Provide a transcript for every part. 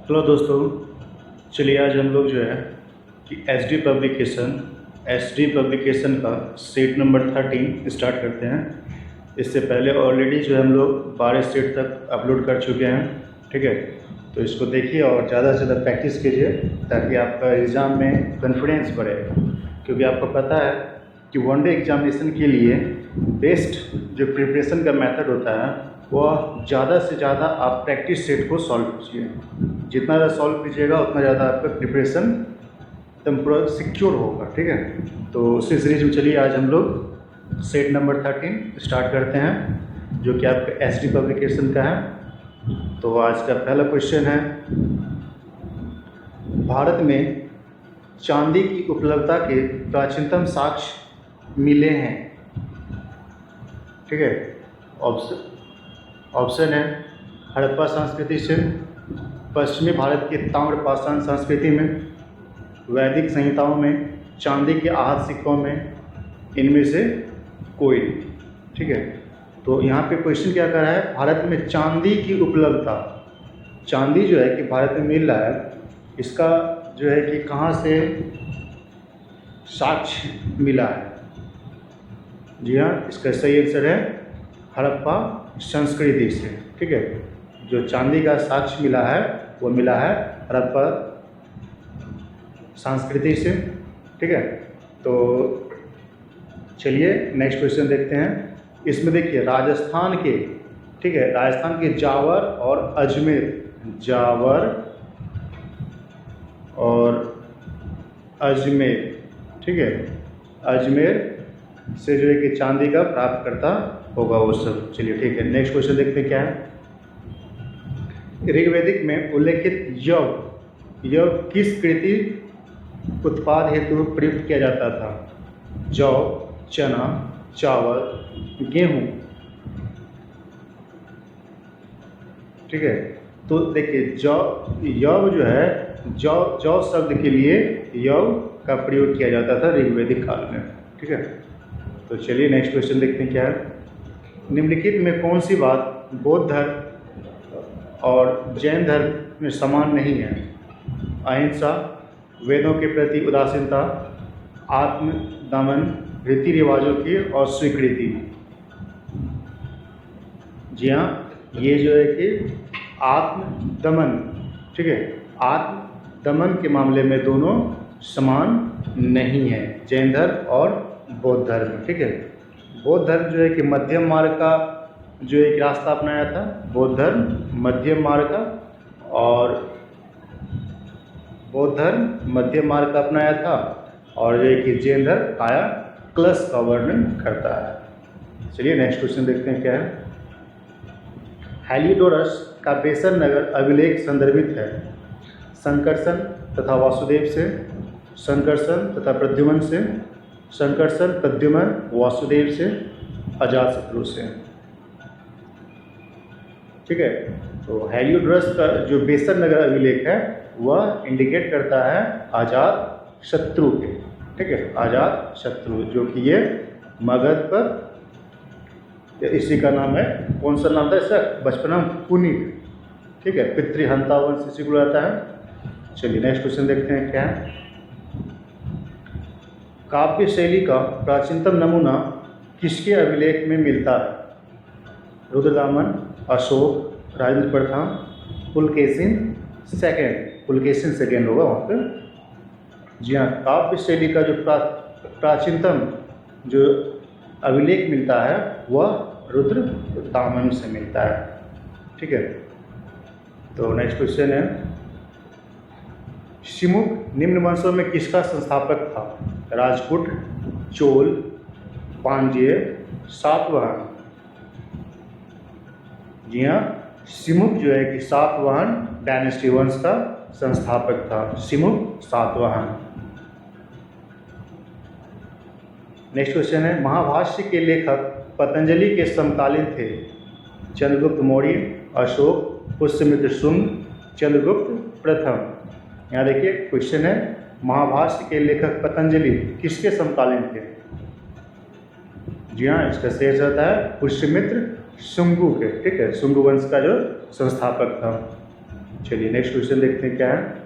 Hello दोस्तों, चलिए आज हम लोग जो है कि एच डी पब्लिकेशन का सेट नंबर 13 स्टार्ट करते हैं। इससे पहले ऑलरेडी जो है हम लोग 12 सेट तक अपलोड कर चुके हैं। ठीक है, तो इसको देखिए और ज़्यादा से ज़्यादा प्रैक्टिस कीजिए ताकि आपका एग्ज़ाम में कॉन्फिडेंस बढ़े। क्योंकि आपको पता है कि वनडे एग्जामिनेशन के लिए बेस्ट जो प्रिपरेशन का मेथड होता है वह ज़्यादा से ज़्यादा आप प्रैक्टिस सेट को सॉल्व कीजिए। जितना ज़्यादा सॉल्व कीजिएगा उतना ज़्यादा आपका प्रिपरेशन एकदम पूरा सिक्योर होगा। ठीक है, तो उसी सीरीज में चलिए आज हम लोग सेट नंबर 13 स्टार्ट करते हैं जो कि आपका एच डी पब्लिकेशन का है। तो आज का पहला क्वेश्चन है, भारत में चांदी की उपलब्धता के प्राचीनतम साक्ष्य मिले हैं। ठीक है, ऑप्शन है हड़प्पा संस्कृति से, पश्चिमी भारत के ताम्रपाषाण संस्कृति में, वैदिक संहिताओं में, चांदी के आहत सिक्कों में, इनमें से कोई। ठीक है, तो यहाँ पे क्वेश्चन क्या कर रहा है, भारत में चांदी की उपलब्धता, चांदी जो है कि भारत में मिल रहा है, इसका जो है कि कहाँ से साक्ष्य मिला है। जी हाँ, इसका सही आंसर है हड़प्पा संस्कृति से। ठीक है, जो चांदी का साक्ष्य मिला है वो मिला है हड़प्पा संस्कृति से। ठीक है, तो चलिए नेक्स्ट क्वेश्चन देखते हैं। इसमें देखिए राजस्थान के, ठीक है, राजस्थान के जावर और अजमेर, जावर और अजमेर, ठीक है, अजमेर से जो है कि चांदी का प्राप्त करता होगा वो सब। चलिए ठीक है, नेक्स्ट क्वेश्चन देखते हैं क्या है। ऋग्वेदिक में उल्लेखित यव किस कृषि उत्पाद हेतु प्रयुक्त किया जाता था? जौ, चना, चावल, गेहूं। ठीक है, तो देखिए यव जो है, जौ शब्द के लिए यव का प्रयोग किया जाता था ऋग्वेदिक काल में। ठीक है, तो चलिए नेक्स्ट क्वेश्चन देखते हैं क्या है। निम्नलिखित में कौन सी बात बौद्ध धर्म और जैन धर्म में समान नहीं है? अहिंसा, वेदों के प्रति उदासीनता, आत्मदमन, रीति रिवाजों की और स्वीकृति। जी हाँ, ये जो है कि आत्मदमन, ठीक है, आत्मदमन के मामले में दोनों समान नहीं है, जैन धर्म और बौद्ध धर्म। ठीक है, बौद्ध धर्म जो है कि मध्यम मार्ग का जो एक रास्ता अपनाया था, बौद्ध धर्म मध्यम मार्ग का, और बौद्ध धर्म मध्यम मार्ग का अपनाया था, और जो है कि जैन धर्म काया क्लस का वर्णन करता है। चलिए नेक्स्ट क्वेश्चन देखते हैं क्या है। हेलियोडोरस का बेसन नगर अभिलेख संदर्भित है संकर्षण तथा वासुदेव से, संकर्षण तथा प्रद्युमन से, संकर्षण प्रद्युमन वासुदेव से, अजातशत्रु से। ठीक है, तो हेलियोडोरस का जो बेसन नगर अभिलेख है वह इंडिकेट करता है अजातशत्रु के। ठीक है, अजातशत्रु जो कि ये मगध पर, इसी का नाम है, कौन सा नाम था इसका, बचपना पुनीत। ठीक है, पितृहंता वंश इसी को रहता है। चलिए नेक्स्ट क्वेश्चन देखते हैं क्या है। काव्य शैली का प्राचीनतम नमूना किसके अभिलेख में मिलता है? रुद्रदामन, अशोक, राजेंद्र प्रथम, पुलकेशिन सेकेंड, पुलकेशिन सेकेंड होगा वहाँ पे। जी हाँ, काव्य शैली का जो प्राचीनतम जो अभिलेख मिलता है वह रुद्रदामन से मिलता है। ठीक है, तो नेक्स्ट क्वेश्चन है, शिमुक निम्न वंशों में किसका संस्थापक था? राजपूत, चोल, पांड्य, सातवाहन। जी हाँ, शिमुक जो है कि सातवाहन डायनेस्टी वंश का संस्थापक था, शिमुक सातवाहन। नेक्स्ट क्वेश्चन है, महाभाष्य के लेखक पतंजलि के समकालीन थे? चंद्रगुप्त मौर्य, अशोक, पुष्यमित्र शुंग, चंद्रगुप्त प्रथम। यहाँ देखिए क्वेश्चन है, महाभाष्य के लेखक पतंजलि किसके समकालीन थे? जी हाँ, इसका शेष रहता है पुष्यमित्र शुंगु के। ठीक है, शुंगु वंश का जो संस्थापक था। चलिए नेक्स्ट क्वेश्चन देखते हैं क्या है।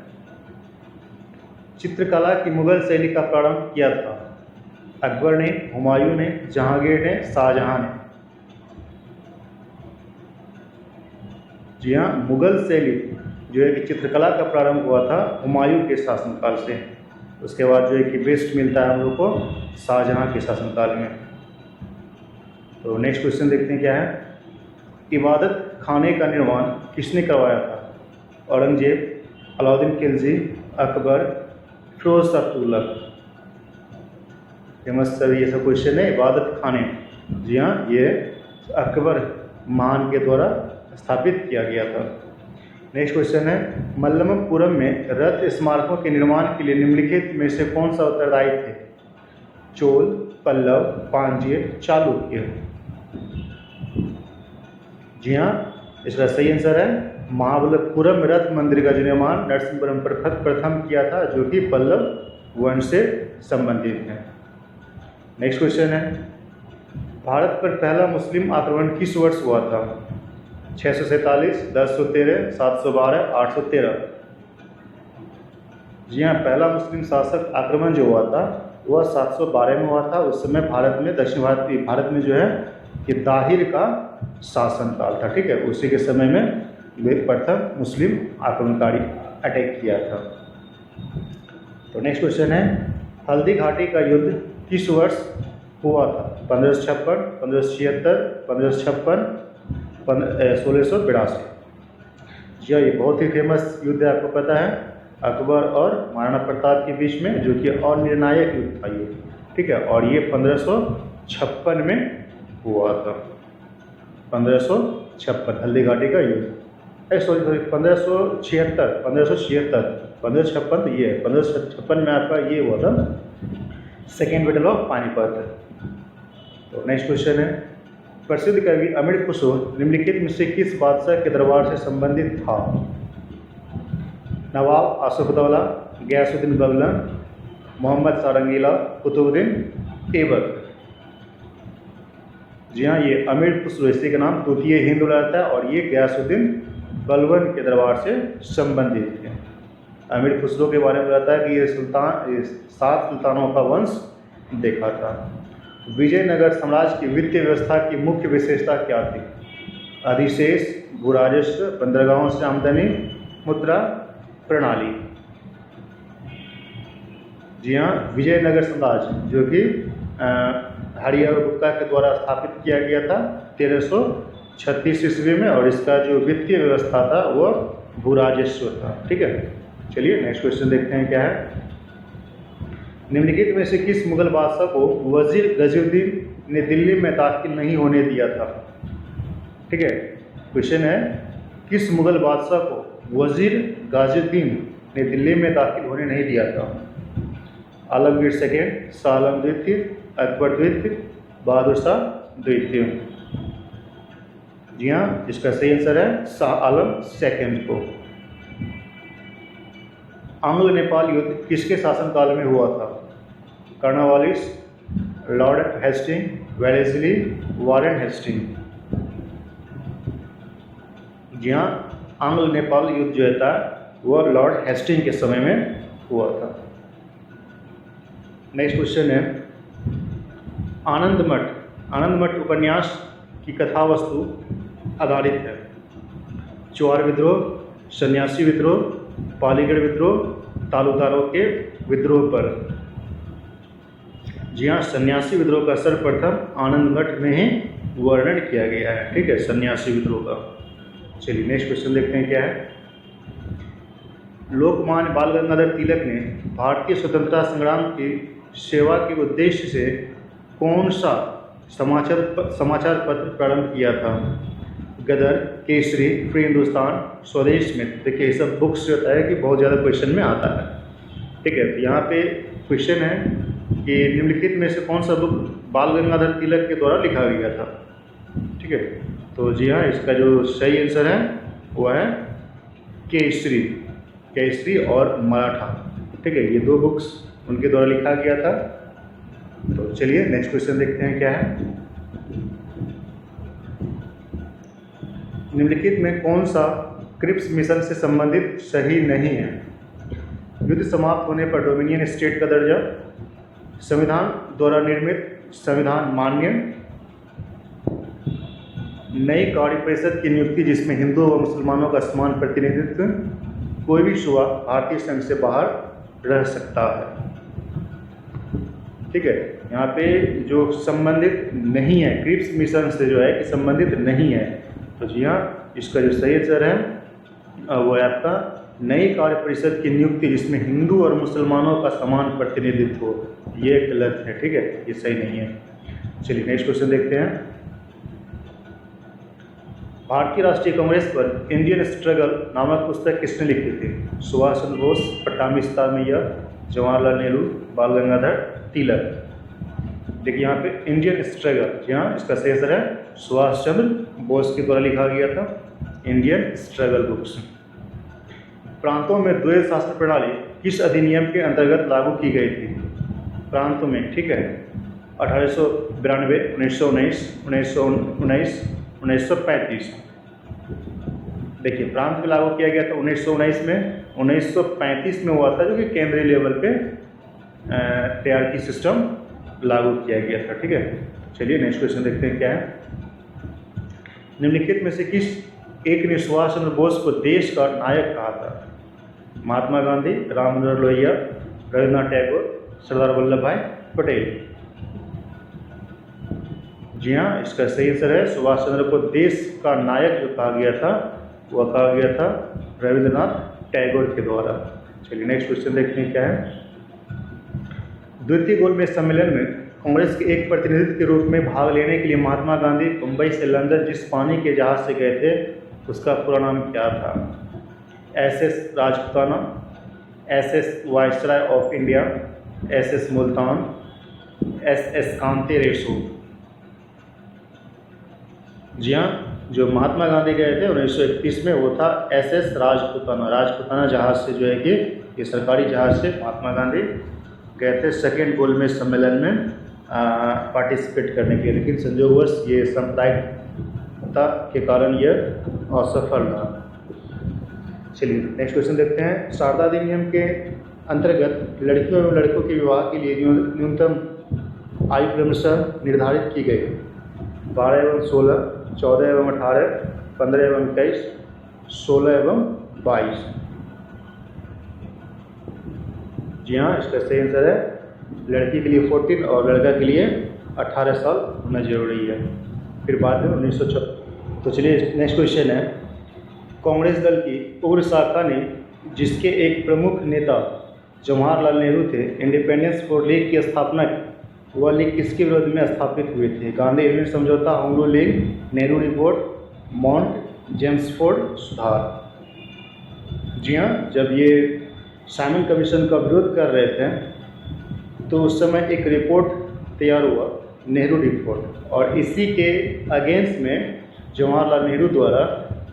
चित्रकला की मुगल शैली का प्रारंभ किया था? अकबर ने, हुमायूं ने, जहांगीर ने, शाहजहां ने? जी हाँ, मुगल शैली जो है कि चित्रकला का प्रारंभ हुआ था हुमायूं के शासनकाल से। उसके बाद जो है कि बेस्ट मिलता है हम लोग को शाहजहां के शासनकाल में। तो नेक्स्ट क्वेश्चन देखते हैं क्या है। इबादत खाने का निर्माण किसने करवाया था? औरंगजेब, अलाउद्दीन खिलजी, अकबर, फिरोज शाह तुगलक? फेमस सभी ये सब क्वेश्चन है। इबादत खाने, जी हाँ, ये अकबर महान के द्वारा स्थापित किया गया था। नेक्स्ट क्वेश्चन है, मल्लपुरम में रथ स्मारकों के निर्माण के लिए निम्नलिखित में से कौन सा उत्तरदायी थे? चोल, पल्लव, पांड्य, चालुक्य? जी हाँ, इसका सही आंसर है महाबलीपुरम रथ मंदिर का जो निर्माण नरसिंहपुरम प्रथम किया था, जो कि पल्लव वंश से संबंधित है। नेक्स्ट क्वेश्चन है, भारत पर पहला मुस्लिम आक्रमण किस वर्ष हुआ था? 647, 1013, 712, 813? जी हाँ, पहला मुस्लिम शासक आक्रमण जो हुआ था वह 712 में हुआ था। उस समय भारत में, दक्षिण भारत में जो है कि दाहिर का शासनकाल था। ठीक है, उसी के समय में वे प्रथम मुस्लिम आक्रमणकारी अटैक किया था। तो नेक्स्ट क्वेश्चन है, हल्दी घाटी का युद्ध किस वर्ष हुआ था? 1556, 1576, 1556, 1682? जी हाँ, ये बहुत ही फेमस युद्ध है, आपको पता है, अकबर और महाराणा प्रताप के बीच में, जो कि अनिर्णायक युद्ध था ये। ठीक है, और ये 1556 में हुआ था। 1556 हल्दी घाटी का युद्ध, सॉरी 1576, 1556 तो ये है, 1556 में आपका ये हुआ था सेकेंड बैटल ऑफ पानीपत। तो नेक्स्ट क्वेश्चन है, प्रसिद्ध कवि अमीर खुसरो निम्नलिखित में से किस बादशाह के दरबार से संबंधित था? नवाब आसिफउद्दौला, गयासुद्दीन बगलन, मोहम्मद सारंगीला, कुतुबुद्दीन ऐबक? जी हाँ, ये अमीर खुसरो, इसी का नाम तूतीय हिंद रहता है, और ये गयासुद्दीन बलबन के दरबार से संबंधित है। अमीर खुसरो के बारे में बताता है कि ये 7 सुल्तानों का वंश देखा था। विजयनगर साम्राज्य की वित्तीय व्यवस्था की मुख्य विशेषता क्या थी? अधिशेष, भूराजस्व, बंदरगाहों से आमदनी, मुद्रा प्रणाली? जी हाँ, विजयनगर साम्राज्य जो कि हरिहर गुप्ता के द्वारा स्थापित किया गया था 1336 ईस्वी में, और इसका जो वित्तीय व्यवस्था था वह भूराजस्व था। ठीक है, चलिए नेक्स्ट क्वेश्चन देखते हैं क्या है। निम्नलिखित में से किस मुगल बादशाह को वजीर गजुद्दीन ने दिल्ली में दाखिल नहीं होने दिया था? ठीक है, क्वेश्चन है, किस मुगल बादशाह को वजीर गजुद्दीन ने दिल्ली में दाखिल होने नहीं दिया था? आलमगीर सेकेंड, शाह आलम द्वितीय, अकबर द्वितीय, बहादुर शाह द्वितीय? जी हाँ, इसका सही आंसर है शाह आलम सेकेंड को। आंग्ल नेपाल युद्ध किसके शासनकाल में हुआ था? Cornwallis, Lord Hasting, Wellesley, Warren Hasting? जी हाँ, आंग्ल नेपाल युद्ध जो था वह लॉर्ड हेस्टिंग के समय में हुआ था। नेक्स्ट क्वेश्चन है, आनंद मठ उपन्यास की कथा वस्तु आधारित है? चुआर विद्रोह, सन्यासी विद्रोह, पालीगढ़ विद्रोह, तालुकारों के विद्रोह पर? जी हाँ, सन्यासी विद्रोह का सर्वप्रथम आनंद मठ में ही वर्णन किया गया है। ठीक है, सन्यासी विद्रोह का। चलिए नेक्स्ट क्वेश्चन देखते हैं क्या है। लोकमान्य बाल गंगाधर तिलक ने भारतीय स्वतंत्रता संग्राम की सेवा के उद्देश्य से कौन सा समाचार पत्र प्रारंभ किया था? गदर, केसरी, फ्री हिंदुस्तान, स्वदेश में? देखिए, ये सब बुक्स जो होता है कि बहुत ज़्यादा क्वेश्चन में आता है। ठीक है, तो यहाँ पे क्वेश्चन है कि निम्नलिखित में से कौन सा बुक बाल गंगाधर तिलक के द्वारा लिखा गया था? ठीक है, तो जी हाँ, इसका जो सही आंसर है वह है केसरी और मराठा। ठीक है, ये 2 बुक्स उनके द्वारा लिखा गया था। तो चलिए नेक्स्ट क्वेश्चन देखते हैं क्या है। निम्नलिखित में कौन सा क्रिप्स मिशन से संबंधित सही नहीं है। युद्ध समाप्त होने पर डोमिनियन स्टेट का दर्जा, संविधान द्वारा निर्मित संविधान मान्य, नई कार्य परिषद की नियुक्ति जिसमें हिंदुओं व मुसलमानों का समान प्रतिनिधित्व, कोई भी सूबा भारतीय संघ से बाहर रह सकता है। ठीक है, यहाँ पे जो संबंधित नहीं है क्रिप्स मिशन से जो है कि संबंधित नहीं है, तो जी हाँ, इसका जो सही आंसर है वो है आपका नई कार्य परिषद की नियुक्ति जिसमें हिंदू और मुसलमानों का समान प्रतिनिधित्व हो, ये गलत है। ठीक है, ये सही नहीं है। चलिए नेक्स्ट क्वेश्चन देखते हैं। भारतीय राष्ट्रीय कांग्रेस पर इंडियन स्ट्रगल नामक पुस्तक किसने लिखी थी? सुभाष चंद्र बोस, पट्टाभी साहमिया, जवाहरलाल नेहरू, बाल गंगाधर तिलक। देखिए यहाँ पे इंडियन स्ट्रगल, जी हाँ, इसका सही आंसर है सुभाष चंद्र बोस के द्वारा लिखा गया था इंडियन स्ट्रगल बुक्स। प्रांतों में द्वैध शासन प्रणाली किस अधिनियम के अंतर्गत लागू की गई थी? प्रांतों में, ठीक है, 1892, 1919, 1919, 1935। देखिए प्रांत में लागू किया गया था 1919 में, 1935 में हुआ था जो कि केंद्रीय लेवल पे टीआरकी सिस्टम लागू किया गया था। ठीक है, चलिए नेक्स्ट क्वेश्चन देखते हैं क्या है। निम्नलिखित में से किस एक ने सुभाष चंद्र बोस को देश का नायक कहा था? महात्मा गांधी, राम मनोहर लोहिया, रविन्द्रनाथ टैगोर, सरदार वल्लभ भाई पटेल। जी हाँ, इसका सही आंसर है सुभाष चंद्र को देश का नायक जो कहा गया था वह कहा गया था रविन्द्रनाथ टैगोर के द्वारा। चलिए नेक्स्ट क्वेश्चन देखते हैं क्या है। द्वितीय गोलमेज सम्मेलन में कांग्रेस के एक प्रतिनिधि के रूप में भाग लेने के लिए महात्मा गांधी मुंबई से लंदन जिस पानी के जहाज से गए थे उसका पूरा नाम क्या था? SS Rajputana, SS viceroy of India, SS Multan, SS Conte Rosso. जी हाँ, जो महात्मा गांधी गए थे 1931 में वो था SS राजपूताना। राजपूताना जहाज से जो है कि ये सरकारी जहाज से महात्मा गांधी गए थे सेकेंड गोलमेज सम्मेलन में पार्टिसिपेट करने के लिए, लेकिन संयोगवश ये सांप्रदायिकता के कारण यह असफल रहा। चलिए नेक्स्ट क्वेश्चन देखते हैं। शारदा अधिनियम के अंतर्गत लड़कियों एवं लड़कों के विवाह के लिए न्यूनतम आयु क्रमशः निर्धारित की गई? 12 एवं 16, 14 एवं 18, 15 एवं 21, 16 एवं 22। जी हाँ, इसका सही आंसर है लड़की के लिए 14 और लड़का के लिए 18 साल होना जरूरी है। फिर बाद में 1904। तो चलिए नेक्स्ट क्वेश्चन है। कांग्रेस दल की उग्र शाखा ने जिसके एक प्रमुख नेता जवाहरलाल नेहरू थे इंडिपेंडेंस फॉर लीग की स्थापना की, वह लीग किसके विरोध में स्थापित हुए थे? गांधी इरविन समझौता, home rule league, Nehru report, mount Jamesford सुधार। जी हाँ, जब ये साइमन कमीशन का विरोध कर रहे थे तो उस समय एक रिपोर्ट तैयार हुआ, नेहरू रिपोर्ट, और इसी के अगेंस्ट में जवाहरलाल नेहरू द्वारा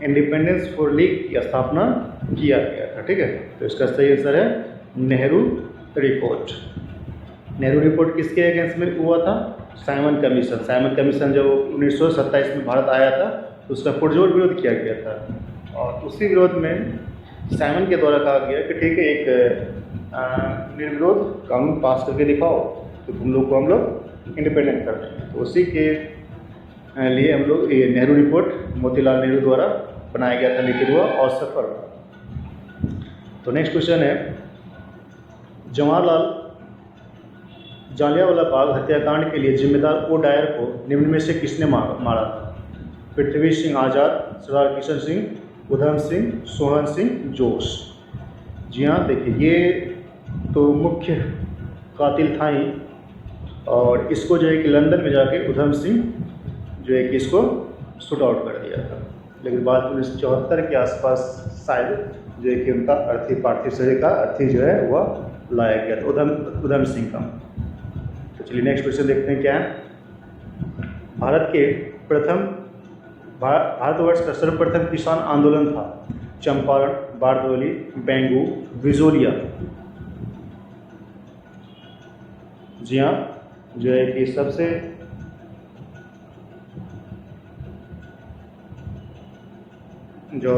इंडिपेंडेंस फॉर लीग की स्थापना किया गया था। ठीक है, तो इसका सही आंसर है नेहरू रिपोर्ट। नेहरू रिपोर्ट किसके अगेंस्ट में हुआ था? Simon commission. साइमन कमीशन जब 1927 में भारत आया था तो उसका पुरजोर विरोध किया गया था, और उसी विरोध में साइमन के द्वारा कहा गया कि ठीक है, एक निर्विरोध कानून पास करके दिखाओ तो तुम लोग को हम लोग इंडिपेंडेंट कर देंगे। तो उसी के लिए हम लोग ये नेहरू रिपोर्ट मोतीलाल नेहरू द्वारा बनाया गया था, लेकिन वह असफल रहा। तो नेक्स्ट क्वेश्चन है। जवाहरलाल जालियांवाला बाग हत्याकांड के लिए जिम्मेदार ओ डायर को निम्न में से किसने मारा था? पृथ्वी सिंह आज़ाद, सरदार किशन सिंह, उधम सिंह, सोहन सिंह जोश। जी हाँ, देखिए ये तो मुख्य कातिल था ही, और इसको जो है कि लंदन में जाके उधम सिंह जो है कि इसको शूट आउट कर दिया था, लेकिन बाद 1974 के आसपास शायद जो है कि उनका पार्थिव शरीर का अर्थी जो है वह लाया गया था उधम सिंह का। तो चलिए नेक्स्ट क्वेश्चन देखते हैं क्या है। भारतवर्ष का सर्वप्रथम किसान आंदोलन था? चंपारण, बारदौली, बेंगू, विजोलिया। जी हाँ, जो है कि सबसे जो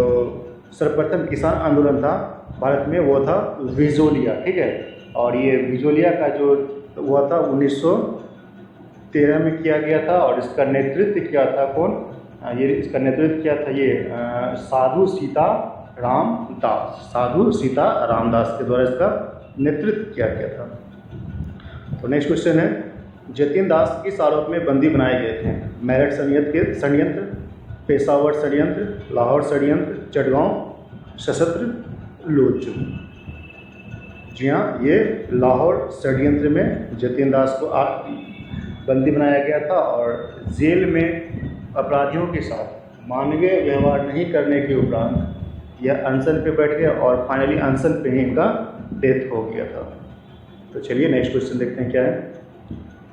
सर्वप्रथम किसान आंदोलन था भारत में वो था विजोलिया, ठीक है। और ये विजोलिया का जो हुआ था 1913 में किया गया था और इसका नेतृत्व किया था कौन? ये इसका नेतृत्व किया था ये साधु सीताराम दास, साधु सीताराम दास के द्वारा इसका नेतृत्व किया गया था। तो नेक्स्ट क्वेश्चन है, जतिन दास किस आरोप में बंदी बनाए गए थे? मेरठ षड्यंत्र, पेशावर षड्यंत्र, लाहौर षड्यंत्र, चटगांव सशस्त्र लोच। जी हाँ, ये लाहौर षड्यंत्र में जतिन दास को बंदी बनाया गया था और जेल में अपराधियों के साथ मानवीय व्यवहार नहीं करने के उपरांत यह अनशन पे बैठ गया और फाइनली अनशन पे ही इनका डेथ हो गया था। तो चलिए नेक्स्ट क्वेश्चन देखते हैं क्या है।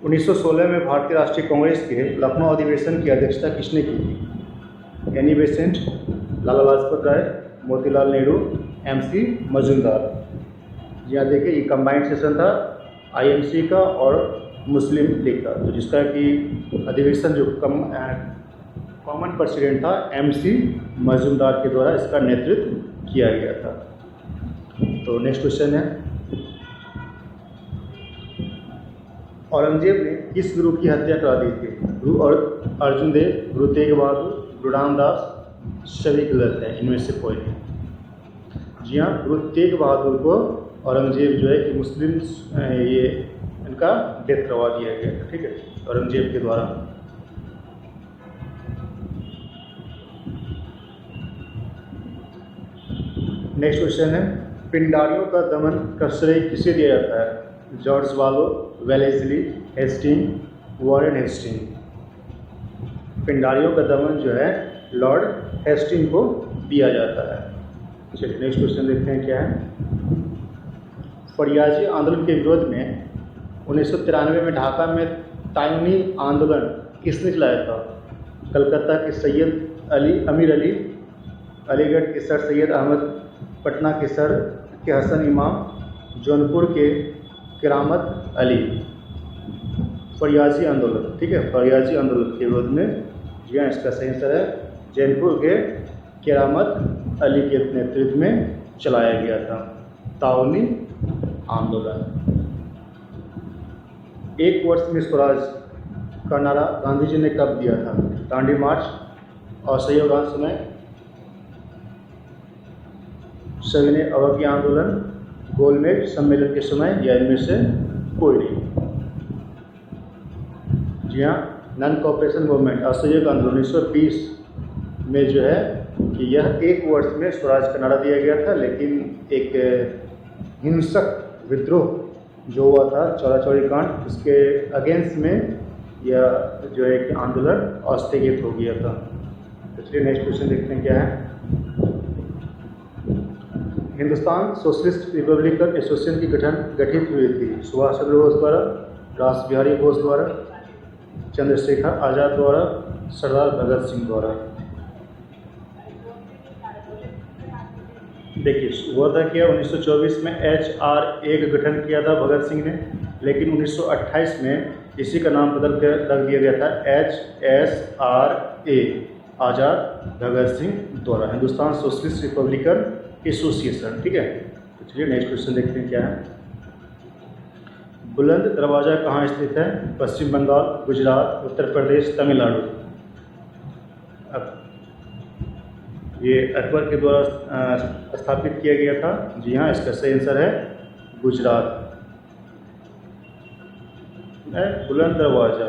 1916 में भारतीय राष्ट्रीय कांग्रेस के लखनऊ अधिवेशन की अध्यक्षता किसने की थी? Annie Besant, Lala Lajpat Rai, Motilal Nehru, MC Majumdar. यहाँ देखिए ये कंबाइंड सेशन था IMC का और मुस्लिम लीग का, तो जिसका कि अधिवेशन जो कॉमन प्रेसिडेंट था MC मजूमदार के द्वारा इसका नेतृत्व किया गया था। तो नेक्स्ट क्वेश्चन है, औरंगजेब ने किस गुरु की हत्या करा दी थी? गुरु और अर्जुन देव, गुरु तेग बहादुर, गुरु रामदास, सभी गलत है, इनमें से कोई नहीं। जी हाँ, गुरु तेग बहादुर को औरंगजेब जो है कि मुस्लिम ये इनका डेथ करवा दिया गया था, ठीक है, औरंगजेब के द्वारा। नेक्स्ट क्वेश्चन है, पिंडारियों का दमन का श्रेय किसे दिया जाता है? जॉर्ज वालो, वेलेस्ली, हेस्टिंग, वॉरेन हेस्टिंग। पिंडारियों का दमन जो है लॉर्ड हेस्टिंग को दिया जाता है। चलिए नेक्स्ट क्वेश्चन देखते हैं क्या है। फरियाजी आंदोलन के विरोध में 1993 में ढाका में तायूनी आंदोलन किसने चलाया था? कलकत्ता के सैयद अमीर अली, अलीगढ़ के सर सैयद अहमद, पटना के सर के हसन इमाम, जौनपुर के करामत अली। फरियाजी आंदोलन, ठीक है, फरियाजी आंदोलन के विरोध में जी हाँ इसका सही आंसर है जौनपुर के करामत अली के नेतृत्व में चलाया गया था ताऊनी आंदोलन। एक वर्ष में स्वराज का नारा गांधी जी ने कब दिया था? दांडी मार्च, असहयोग समय, सविनय अवज्ञा आंदोलन, गोलमेज सम्मेलन के समय, या इनमें से कोई नहीं। जी हाँ, नॉन कॉपरेशन मूवमेंट असहयोग आंदोलन 1920 में जो है कि यह एक वर्ष में स्वराज का नारा दिया गया था, लेकिन एक हिंसक विद्रोह जो हुआ था चौरा-चौरी कांड, उसके अगेंस्ट में यह जो है कि आंदोलन स्थगित हो गया था। तो चलिए नेक्स्ट क्वेश्चन देखते हैं क्या है। हिंदुस्तान सोशलिस्ट रिपब्लिकन एसोसिएशन की गठित हुई थी सुभाष चंद्र बोस द्वारा, रास बिहारी बोस द्वारा, चंद्रशेखर आज़ाद द्वारा, सरदार भगत सिंह द्वारा। देखिए हुआ था क्या, 1924 में HRA का गठन किया था भगत सिंह ने, लेकिन 1928 में इसी का नाम बदल कर रख दिया गया था HSRA, आज़ाद भगत सिंह द्वारा, हिंदुस्तान सोशलिस्ट रिपब्लिकन एसोसिएशन, ठीक है। तो चलिए नेक्स्ट क्वेश्चन देखते हैं क्या है। बुलंद दरवाज़ा कहाँ स्थित है? पश्चिम बंगाल, गुजरात, उत्तर प्रदेश, तमिलनाडु। अब ये अकबर के द्वारा स्थापित किया गया था। जी हाँ, इसका सही आंसर है गुजरात में बुलंद दरवाज़ा।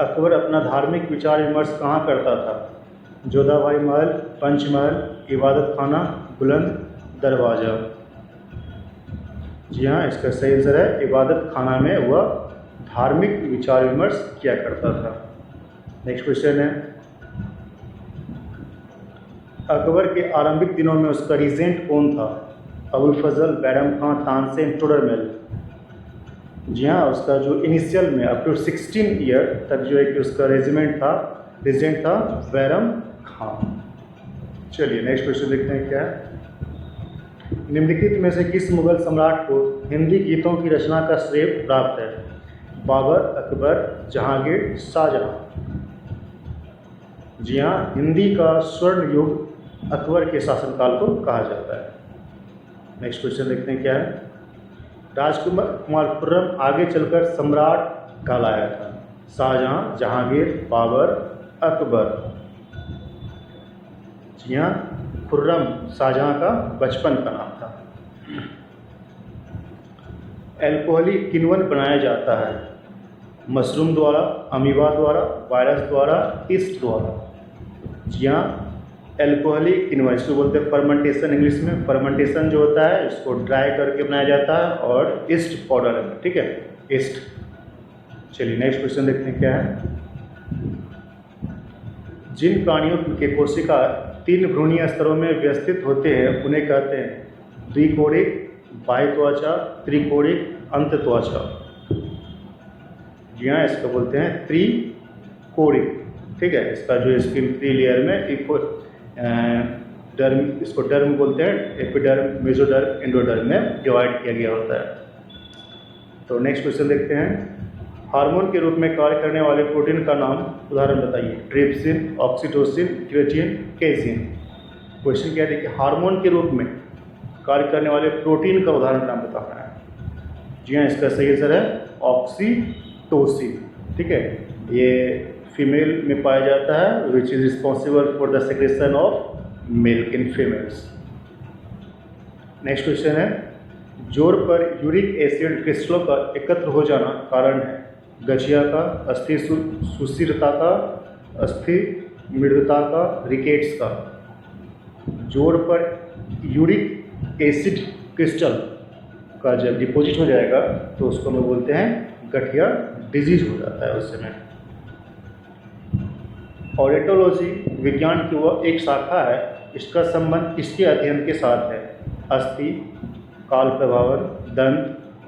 अकबर अपना धार्मिक विचार विमर्श कहाँ करता था? जोधाबाई महल, पंचमहल, इबादत खाना, बुलंद दरवाज़ा। जी हाँ, इसका सही आंसर है इबादत खाना में वह धार्मिक विचार विमर्श किया करता था। नेक्स्ट क्वेश्चन है, अकबर के आरंभिक दिनों में उसका रीजेंट कौन था? अबुल फजल, बैरम खां, तानसेन, टोडरमल। जी हाँ, उसका जो इनिशियल में अप टू 16 ईयर तक जो है कि उसका रीजेंट था बैरम खां। चलिए नेक्स्ट क्वेश्चन देखते हैं क्या है। निम्नलिखित में से किस मुगल सम्राट को हिंदी गीतों की रचना का श्रेय प्राप्त है? बाबर, अकबर, जहांगीर, शाहजहां। जी हाँ, हिंदी का स्वर्ण युग अकबर के शासनकाल को कहा जाता है। नेक्स्ट क्वेश्चन देखते हैं क्या है। राजकुमार खुर्रम आगे चलकर सम्राट कहलाया था? शाहजहां, जहांगीर, बाबर, अकबर। जी हाँ, खुर्रम शाहजहां का बचपन का नाम था। एल्कोहली किण्वन बनाया जाता है? मशरूम द्वारा, अमीबा द्वारा, वायरस द्वारा, ईस्ट द्वारा। जी हाँ, एल्कोहली किण्वन, इसको बोलते हैं फर्मेंटेशन इंग्लिश में। फर्मेंटेशन जो होता है इसको ड्राई करके बनाया जाता है और ईस्ट पाउडर है, ठीक है, ईस्ट। चलिए नेक्स्ट क्वेश्चन देखते हैं क्या है। जिन प्राणियों के कोशिका 3 भ्रूणीय स्तरों में व्यवस्थित होते हैं उन्हें कहते हैं द्विकोणिक, बाह्यत्वचा, त्रिकोणिक, अंतत्वचा। जी हाँ, इसको बोलते हैं त्रिकोणिक, ठीक है। इसका जो स्किन 3 लेयर में डर्म, इसको डर्म बोलते हैं, एपिडर्म, मेसोडर्म, एंडोडर्म में डिवाइड किया गया होता है। तो नेक्स्ट क्वेश्चन देखते हैं। हार्मोन के रूप में कार्य करने वाले प्रोटीन का नाम उदाहरण बताइए? Trypsin, oxytocin, creatine, casein. Question क्या है कि हार्मोन के रूप में कार्य करने वाले प्रोटीन का उदाहरण नाम बताना है। जी हाँ, इसका सही आंसर है ऑक्सीटोसिन, ठीक है। ये फीमेल में पाया जाता है, which is responsible for the secretion of milk in females. Next question है। जोड़ पर यूरिक एसिड क्रिस्टलों का एकत्र हो जाना कारण है? गठिया का, अस्थि सुस्थिरता का, अस्थि मृदुता का, रिकेट्स का। जोड़ पर यूरिक एसिड क्रिस्टल का जब डिपॉजिट हो जाएगा तो उसको हम बोलते हैं गठिया डिजीज हो जाता है उस समय। ऑडिटोलॉजी विज्ञान की वह एक शाखा है, इसका संबंध किसके अध्ययन के साथ है? अस्थि, काल प्रभावन, दंत,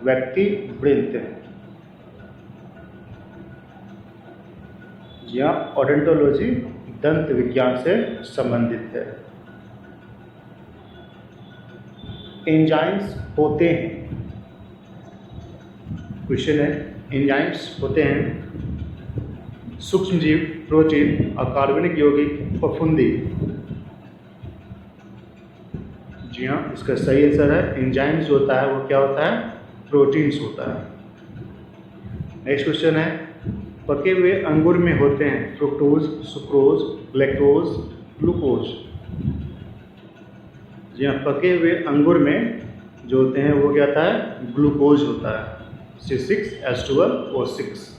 व्यक्ति, वृत्त। जी हाँ, ऑडिटोलॉजी दंत विज्ञान से संबंधित है। एंजाइम्स होते हैं, क्वेश्चन है, एंजाइम्स होते हैं सूक्ष्मजीव, प्रोटीन, अकार्बनिक यौगिक, फफूंदी। जी हाँ, इसका सही आंसर है एंजाइम्स जो होता है वो क्या होता है? प्रोटीन्स होता है। नेक्स्ट क्वेश्चन है। पके हुए अंगूर में होते हैं फ्रुक्टोज, सुक्रोज, लैक्टोज, ग्लूकोज। जी हाँ, पके हुए अंगूर में जो होते हैं वो क्या होता है? ग्लूकोज होता है, C6H12O6।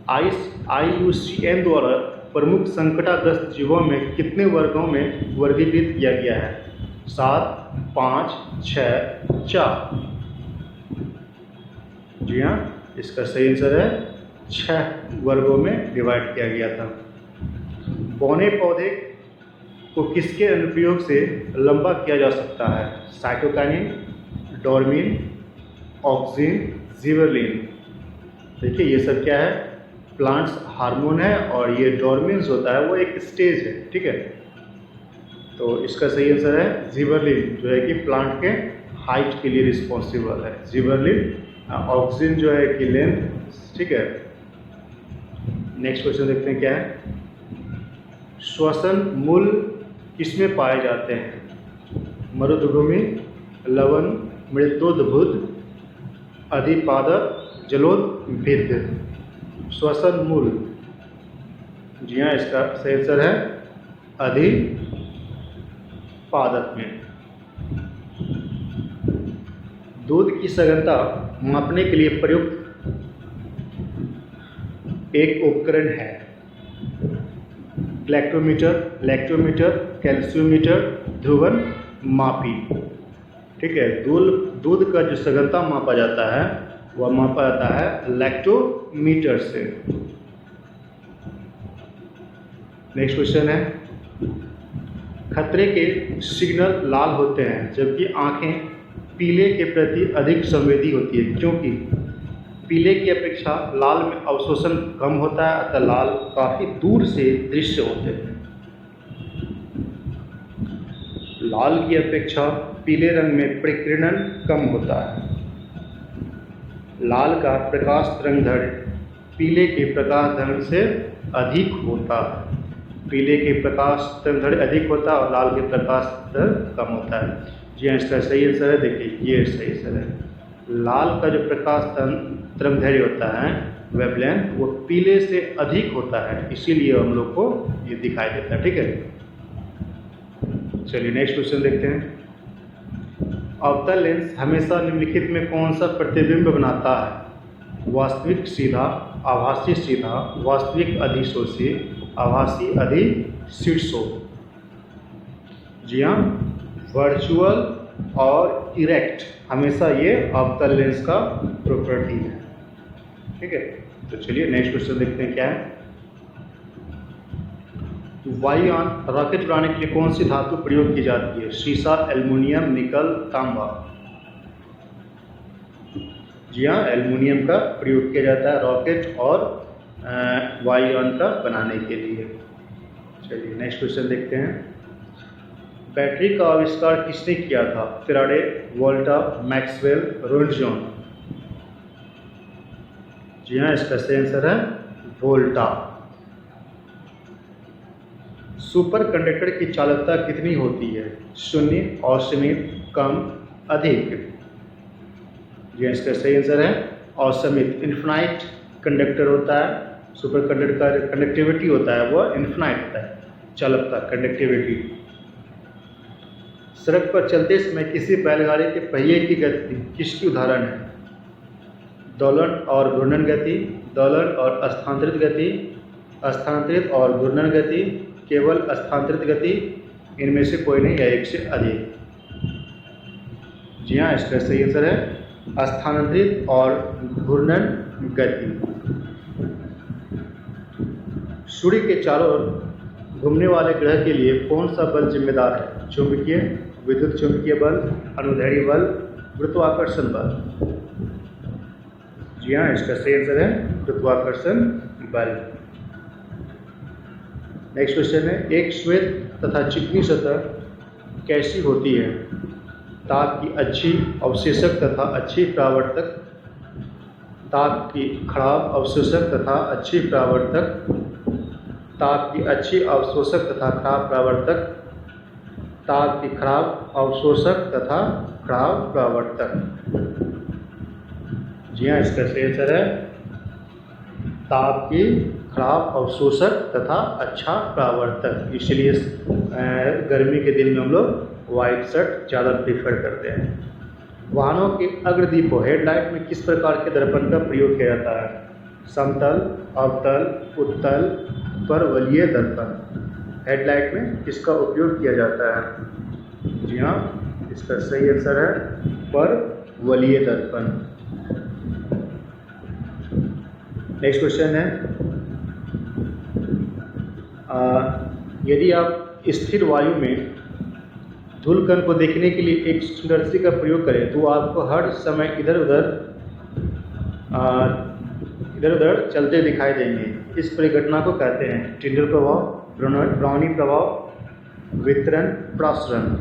IUCN द्वारा प्रमुख संकटाग्रस्त जीवों में कितने वर्गों में वर्गीकृत किया गया है? 7, 5, 6, 4। जी हाँ, इसका सही आंसर है 6 वर्गों में डिवाइड किया गया था। बौने पौधे को किसके अनुप्रयोग से लंबा किया जा सकता है? Cytokinin, dormin, auxin, gibberellin. देखिए ये सब क्या है? प्लांट्स हार्मोन है और ये डोर्मिन्स होता है वो एक स्टेज है, ठीक है। तो इसका सही आंसर है जिबरलिन, जो है कि प्लांट के हाइट के लिए रिस्पॉन्सिबल है। जिबरलिन, ऑक्सिन जो है कि लेंथ, ठीक है। नेक्स्ट क्वेश्चन देखते हैं क्या है। श्वसन मूल किसमें पाए जाते हैं? मरुद्भूमि, लवण, मृत्योद्भुत, अधिपादप, जलोदभिद। श्वसन मूल, जी हाँ, इसका सही आंसर है अधिपादप में। दूध की सघनता मापने के लिए प्रयुक्त एक उपकरण है? लैक्टोमीटर, कैल्शियोमीटर, ध्रुवन मापी। ठीक है, दूध का जो सघनता मापा जाता है वह मापा जाता है लैक्टोमीटर से। नेक्स्ट क्वेश्चन है, खतरे के सिग्नल लाल होते हैं जबकि आंखें पीले के प्रति अधिक संवेदी होती है, क्योंकि पीले की अपेक्षा लाल में अवशोषण कम होता है, अतः लाल काफ़ी दूर से दृश्य होते हैं। लाल की अपेक्षा पीले रंग में प्रकीर्णन कम होता है। लाल का प्रकाश तरंगदैर्घ्य पीले के प्रकाश तरंग से अधिक होता है। पीले के प्रकाश तरंगदैर्घ्य अधिक होता है और लाल के प्रकाश तरंग कम होता है। जी हाँ, इसका सही आंसर है, देखिए ये सही आंसर है। लाल का जो प्रकाश तरंगदैर्घ्य होता है वेवलेंथ, वो पीले से अधिक होता है, इसीलिए हम लोग को ये दिखाई देता है। ठीक है, चलिए नेक्स्ट क्वेश्चन देखते हैं। अवतल लेंस हमेशा निम्नलिखित में कौन सा प्रतिबिंब बनाता है? वास्तविक सीधा, आभासी सीधा, वास्तविक अधिशोषी, आभासी अधिशीर्षो। जी हाँ, वर्चुअल और इरेक्ट हमेशा ये अवतल लेंस का प्रॉपर्टी है। ठीक है, तो चलिए नेक्स्ट क्वेश्चन देखते हैं क्या है। वायुयान रॉकेट उड़ाने के लिए कौन सी धातु प्रयोग की जाती है? शीशा, एल्युमिनियम, निकल, तांबा। जी हाँ, एल्युमिनियम का प्रयोग किया जाता है रॉकेट और वायुयान का बनाने के लिए। चलिए नेक्स्ट क्वेश्चन देखते हैं। बैटरी का आविष्कार किसने किया था? Faraday, वोल्टा, Maxwell, रोल्टजॉन। जी हाँ, इसका सही आंसर है वोल्टा। सुपर कंडक्टर की चालकता कितनी होती है? शून्य, असीमित, कम, अधिक। जी इसका सही आंसर है असीमित। इन्फिनाइट कंडक्टर होता है, सुपर कंडक्टर का कंडक्टिविटी होता है वह इन्फिनाइट होता है, चालकता कंडक्टिविटी। सड़क पर चलते समय किसी बैलगाड़ी के पहिए की गति किसकी उदाहरण है? दोलन और घूर्णन गति, दोलन और स्थानांतरित गति, स्थानांतरित और घूर्णन गति, केवल स्थानांतरित गति, इनमें से कोई नहीं या एक से अधिक। जी हाँ, इसका सही आंसर है स्थानांतरित और घूर्णन गति। सूर्य के चारों ओर घूमने वाले ग्रह के लिए कौन सा बल जिम्मेदार है? चुंबकीय, विद्युत चुंबकीय बल, अनुदैर्ध्य बल, गुरुत्वाकर्षण बल। जी हाँ, इसका सही आंसर है गुरुत्वाकर्षण बल। नेक्स्ट क्वेश्चन है, एक श्वेत तथा चिकनी सतह कैसी होती है? ताप की अच्छी अवशोषक तथा अच्छी परावर्तक, ताप की खराब अवशोषक तथा अच्छी परावर्तक, ताप की अच्छी अवशोषक तथा खराब परावर्तक, ताप की खराब अवशोषक तथा खराब परावर्तक। जी हाँ, इसका सही आंसर है ताप की खराब अवशोषक तथा अच्छा परावर्तक। इसलिए गर्मी के दिन में हम लोग वाइट शर्ट ज़्यादा प्रीफर करते हैं। वाहनों के अग्रदीपों हेडलाइट में किस प्रकार के दर्पण का प्रयोग किया जाता है? समतल, अवतल, उत्तल, परवलयीय दर्पण। हेडलाइट में किसका उपयोग किया जाता है? जी हाँ, इसका सही आंसर है परवलयीय दर्पण। नेक्स्ट क्वेश्चन है, यदि आप स्थिर वायु में धूलकण को देखने के लिए एक सूक्ष्मदर्शी का प्रयोग करें तो आपको हर समय इधर उधर चलते दिखाई देंगे। इस परिघटना को कहते हैं टिंडल प्रभाव, ब्राउनी प्रभाव, वितरण, प्रसरण।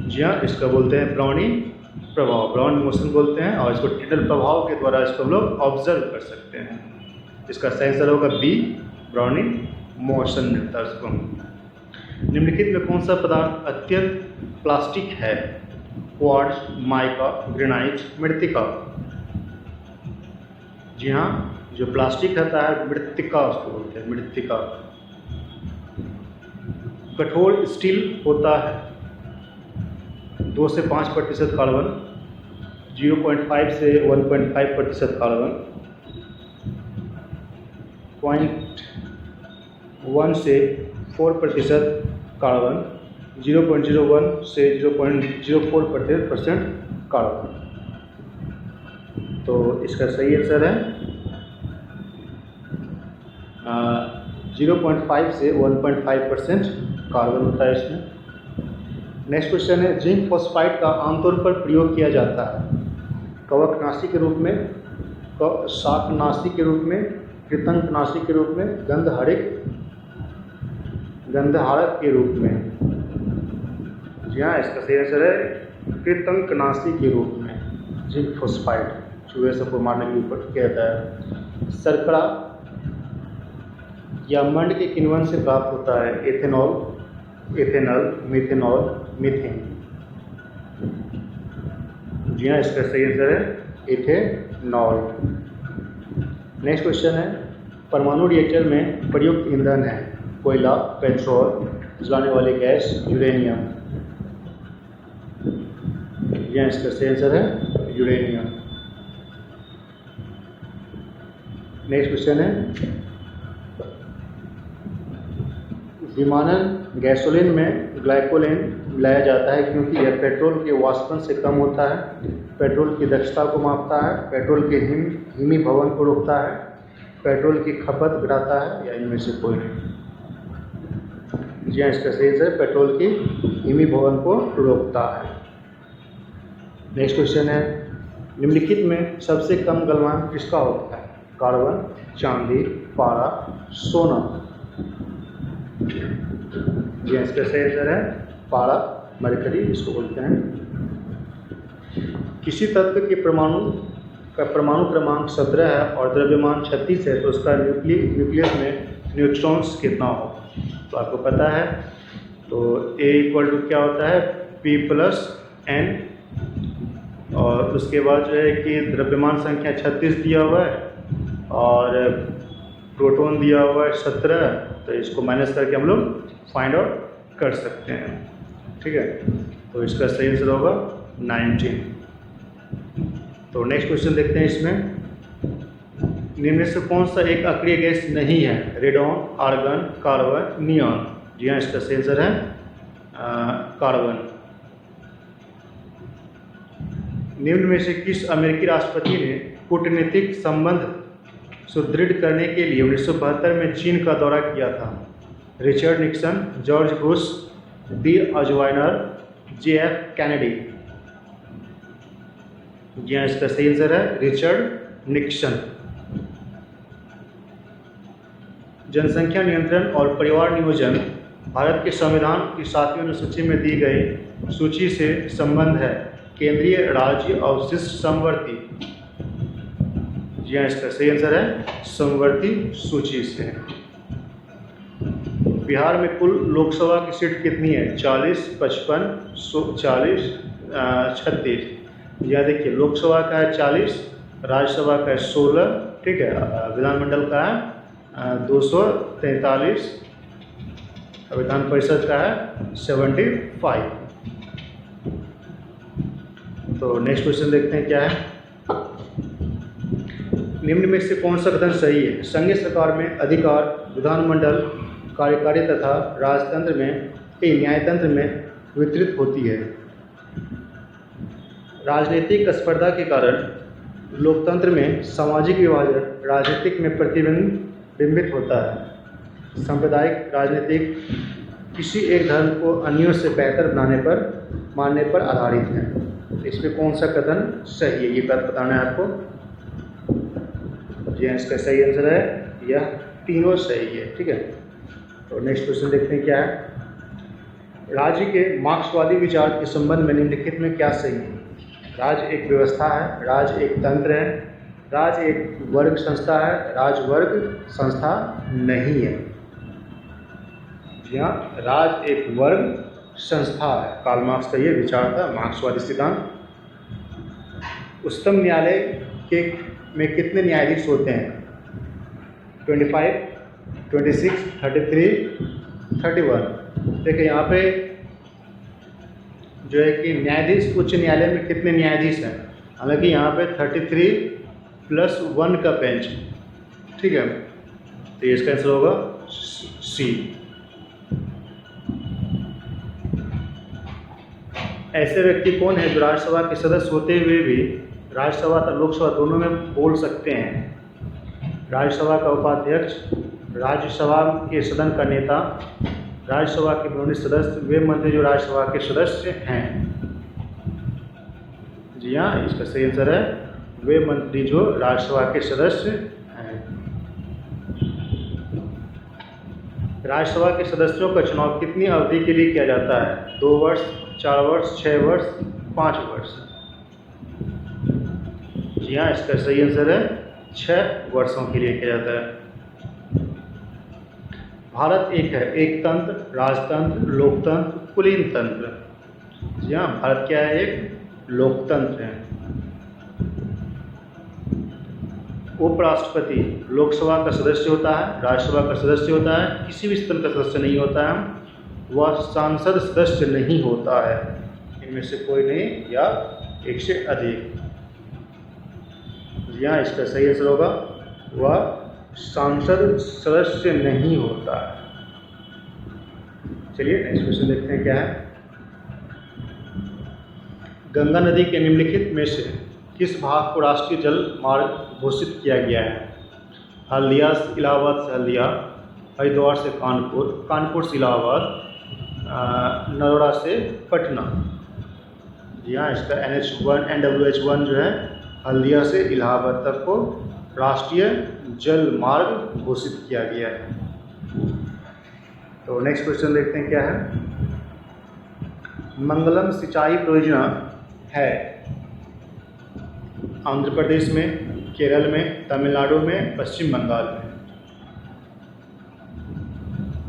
जी हाँ, इसका बोलते हैं ब्राउनी प्रभाव, ब्राउन मोशन बोलते हैं, और इसको टिंडल प्रभाव के द्वारा इसको हम लोग ऑब्जर्व कर सकते हैं। इसका सही आंसर होगा बी, ब्राउनी मोशन मिलता है उसको। निम्नलिखित में कौन सा पदार्थ अत्यंत प्लास्टिक है? क्वार्ट्ज, माइका, ग्रेनाइट, मृत्तिका। जी हाँ, जो प्लास्टिक रहता है मृत्तिका उसको बोलते हैं, मृत्तिका। कठोर स्टील होता है 2 से 5% कार्बन, 0.5 से 1.5% कार्बन, 0.1 से 4% कार्बन, 0.01 से 0.04% कार्बन। तो इसका सही आंसर है 0.5 से 1.5% कार्बन होता है इसमें। नेक्स्ट क्वेश्चन है, जिंक फॉस्फाइड का आमतौर पर प्रयोग किया जाता है कवकनाशी के रूप में, शाकनाशी के रूप में, कृंतकनाशी के रूप में, गंधहरित गंधहारक के रूप में। जी हाँ, इसका सही आंसर है कृतंकनाशी के रूप में, जिंक फॉस्फाइड, चूहे सबको मारने के ऊपर किया जाता है। शर्करा या मंड के किण्वन से प्राप्त होता है? Ethanol, ethanol, methanol, methane. जी हाँ, इसका सही आंसर है एथेनॉल। नेक्स्ट क्वेश्चन है, परमाणु रिएक्टर में प्रयुक्त ईंधन है? कोयला, पेट्रोल, जलाने वाली गैस, यूरेनियम। जी हाँ, इसका सही आंसर है यूरेनियम। नेक्स्ट क्वेश्चन है, विमानन गैसोलीन में ग्लाइकोलिन मिलाया जाता है क्योंकि यह पेट्रोल के वाष्पन से कम होता है, पेट्रोल की दक्षता को मापता है, पेट्रोल के हिमीभवन को रोकता है, पेट्रोल की खपत घटाता है, या इनमें से कोई नहीं। जी हाँ, इसका सही आंसर पेट्रोल की हिमीभवन को रोकता है। नेक्स्ट क्वेश्चन है, निम्नलिखित में सबसे कम गलनांक किसका होता है? कार्बन, चांदी, पारा, सोना। जी, इसका सही आंसर है पारा, मरकरी इसको बोलते हैं। किसी तत्व के परमाणु क्रमांक 17 है और द्रव्यमान 36 है तो उसका न्यूक्लियस में न्यूट्रॉन्स कितना हो? तो आपको पता है, तो A = क्या होता है? P+N, और उसके बाद जो है कि द्रव्यमान संख्या 36 दिया हुआ है और प्रोटॉन दिया हुआ है 17, तो इसको माइनस करके हम लोग फाइंड आउट कर सकते हैं। ठीक है, तो इसका सही आंसर होगा 19। तो नेक्स्ट क्वेश्चन देखते हैं, इसमें निम्न में से कौन सा एक अक्रिय गैस नहीं है? Radon, argon, carbon, neon. जी हाँ, इसका सही आंसर है कार्बन। निम्न में से किस अमेरिकी राष्ट्रपति ने कूटनीतिक संबंध सुदृढ़ करने के लिए 1972 में चीन का दौरा किया था? Richard Nixon, George Bush, D Eisenhower, JF Kennedy. जी हाँ, इसका सही आंसर है रिचर्ड निक्सन। जनसंख्या नियंत्रण और परिवार नियोजन भारत के संविधान की 7वीं अनुसूची में दी गई सूची से संबंध है? केंद्रीय, राज्य, अवशिष्ट, समवर्ती। जी हाँ, इसका सही आंसर है समवर्ती सूची से। बिहार में कुल लोकसभा की सीट कितनी है? 40, 55, 40, 36। यह देखिए, लोकसभा का है 40, राज्यसभा का है 16, ठीक है, विधानमंडल का है 243, विधान परिषद का है 75। तो नेक्स्ट क्वेश्चन देखते हैं क्या है। निम्न में से कौन सा कथन सही है? संघीय सरकार में अधिकार विधानमंडल, कार्यकारी तथा राजतंत्र में न्यायतंत्र में वितरित होती है। राजनीतिक स्पर्धा के कारण लोकतंत्र में सामाजिक विभाजन राजनीतिक में प्रतिबिंबित होता है। सांप्रदायिक राजनीतिक किसी एक धर्म को अन्यों से बेहतर मानने पर आधारित है। इसमें कौन सा कथन सही है, ये बात बताना है आपको। जी, इसका सही आंसर है यह तीनों सही है। ठीक है, तो नेक्स्ट क्वेश्चन देखते हैं क्या है। राज्य के मार्क्सवादी विचार के संबंध में निम्नलिखित में क्या सही है? राज्य एक व्यवस्था है, राज्य एक तंत्र है, राज्य एक वर्ग संस्था है, राज्य वर्ग संस्था नहीं है। जी हाँ, राज्य एक वर्ग संस्था है। कार्ल मार्क्स का ये विचार था, मार्क्सवादी सिद्धांत। उच्चतम न्यायालय में कितने न्यायाधीश होते हैं? 25, 26, 33, 31। देखिए यहाँ पे जो है कि न्यायाधीश, उच्च न्यायालय में कितने न्यायाधीश हैं? हालांकि यहाँ पे 33+1 का बेंच। ठीक है, तो इसका आंसर होगा C। ऐसे व्यक्ति कौन है जो राज्यसभा के सदस्य होते हुए भी राज्यसभा तथा लोकसभा दोनों में बोल सकते हैं? राज्यसभा का उपाध्यक्ष, राज्यसभा के सदन का नेता, राज्यसभा के मनोनीत सदस्य, वे मंत्री जो राज्यसभा के सदस्य हैं। जी हाँ, इसका सही आंसर है वे मंत्री जो राज्यसभा के सदस्य हैं। राज्यसभा के सदस्यों का चुनाव कितनी अवधि के लिए किया जाता है? 2 वर्ष, 4 वर्ष, 6 वर्ष, 5 वर्ष? जी हाँ, इसका सही आंसर है 6 वर्षों के लिए किया जाता है। भारत एक है एक तंत्र, राजतंत्र, लोकतंत्र, कुलीन तंत्र? जी हाँ, भारत क्या है? एक लोकतंत्र है। उपराष्ट्रपति लोकसभा का सदस्य होता है, राज्यसभा का सदस्य होता है, किसी भी सदन का सदस्य नहीं होता है, वह सांसद सदस्य नहीं होता है, इनमें से कोई नहीं या एक से अधिक। जी हाँ, इसका सही आंसर होगा वह सांसद सदस्य नहीं होता है। चलिए नेक्स्ट क्वेश्चन देखते हैं क्या है। गंगा नदी के निम्नलिखित में से किस भाग को राष्ट्रीय जल मार्ग घोषित किया गया है? हल्दिया से इलाहाबाद से हल्दिया, हरिद्वार से कानपुर, कानपुर से इलाहाबाद, नरोड़ा से पटना? जी हाँ, इसका NH1 NWH1 जो है हल्दिया से इलाहाबाद तक को राष्ट्रीय जल मार्ग घोषित किया गया है। तो नेक्स्ट क्वेश्चन देखते हैं क्या है। मंगलम सिंचाई परियोजना है आंध्र प्रदेश में, केरल में, तमिलनाडु में, पश्चिम बंगाल में?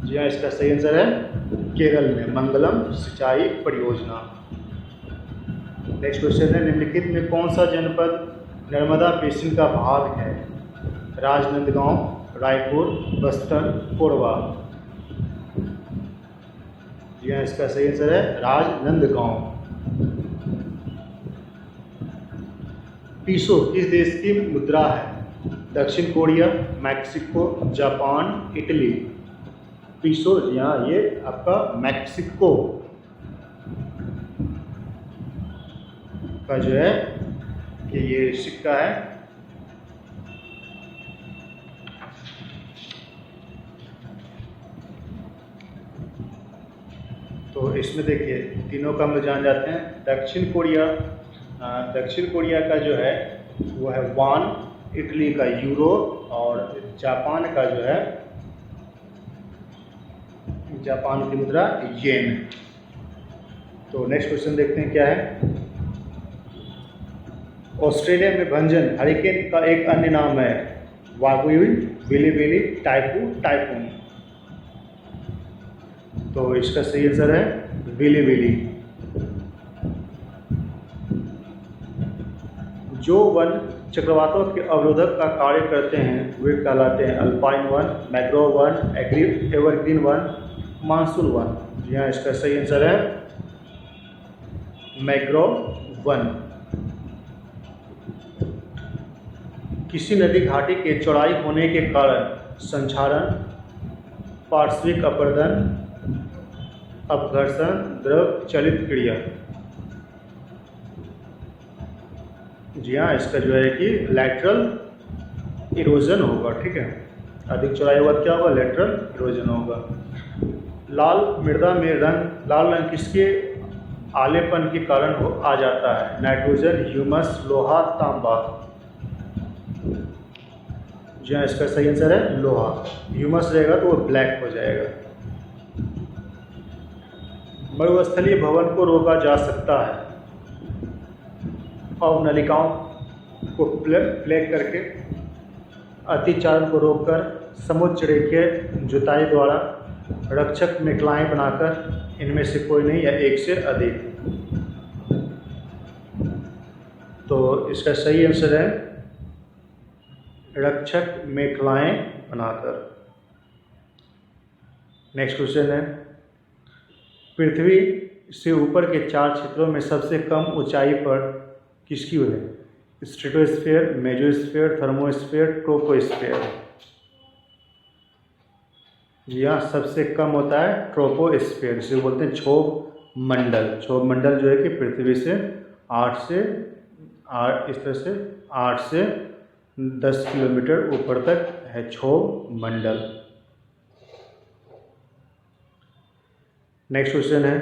जी हाँ, इसका सही आंसर है केरल में मंगलम सिंचाई परियोजना। नेक्स्ट क्वेश्चन है, निम्नलिखित में कौन सा जनपद नर्मदा बेसिन का भाग है? राजनांदगांव, रायपुर, बस्तर, कोरबा? जी हाँ, इसका सही आंसर है राजनांदगांव। पीसो किस देश की मुद्रा है? दक्षिण कोरिया, मैक्सिको, जापान, इटली? पीसो, जी हाँ, ये आपका मैक्सिको का जो है कि ये सिक्का है। तो इसमें देखिए तीनों का हम लोग जान जाते हैं। दक्षिण कोरिया का जो है वो है वान, इटली का यूरो और जापान का जो है जापान की मुद्रा येन। तो नेक्स्ट क्वेश्चन देखते हैं क्या है। ऑस्ट्रेलिया में भंजन हरिकेन का एक अन्य नाम है वागुई, बिलीबिली, टाइफून? तो इसका सही आंसर है बिलीबिली। जो वन चक्रवातों के अवरोधक का कार्य करते हैं वे कहलाते हैं अल्पाइन वन, मैंग्रोव वन, एवरग्रीन वन, मानसून वन? जी हाँ, इसका सही आंसर है मैंग्रोव वन। किसी नदी घाटी के चौड़ाई होने के कारण संक्षारण, पार्श्विक अपरदन, अपघर्षण, द्रव चलित क्रिया? जी हाँ, इसका जो है कि लैटरल इरोजन होगा। ठीक है, अधिक चौड़ाई हुआ क्या होगा? लैटरल इरोजन होगा। लाल मृदा में लाल रंग किसके आलेपन के कारण आ जाता है? नाइट्रोजन, ह्यूमस, लोहा, तांबा? जी हाँ, इसका सही आंसर है लोहा। ह्यूमस रहेगा तो वो ब्लैक हो जाएगा। मरुस्थलीय भवन को रोका जा सकता है अवनलिकाओं को प्लेग करके, अतिचारण को रोककर, समुच्च रेखीय जुताई द्वारा, रक्षक मेखलाएं बनाकर? इनमें से कोई नहीं या एक से अधिक? तो इसका सही आंसर है रक्षक मेखलाएं बनाकर। नेक्स्ट क्वेश्चन है, पृथ्वी से ऊपर के 4 क्षेत्रों में सबसे कम ऊंचाई पर किसकी है? Stratosphere, mesosphere, thermosphere, troposphere? जी हाँ, सबसे कम होता है ट्रोपोस्फीयर, जिसे बोलते हैं क्षोभ मंडल। क्षोभ मंडल जो है कि पृथ्वी से 8 से 10 किलोमीटर ऊपर तक है क्षोभ मंडल। नेक्स्ट क्वेश्चन है,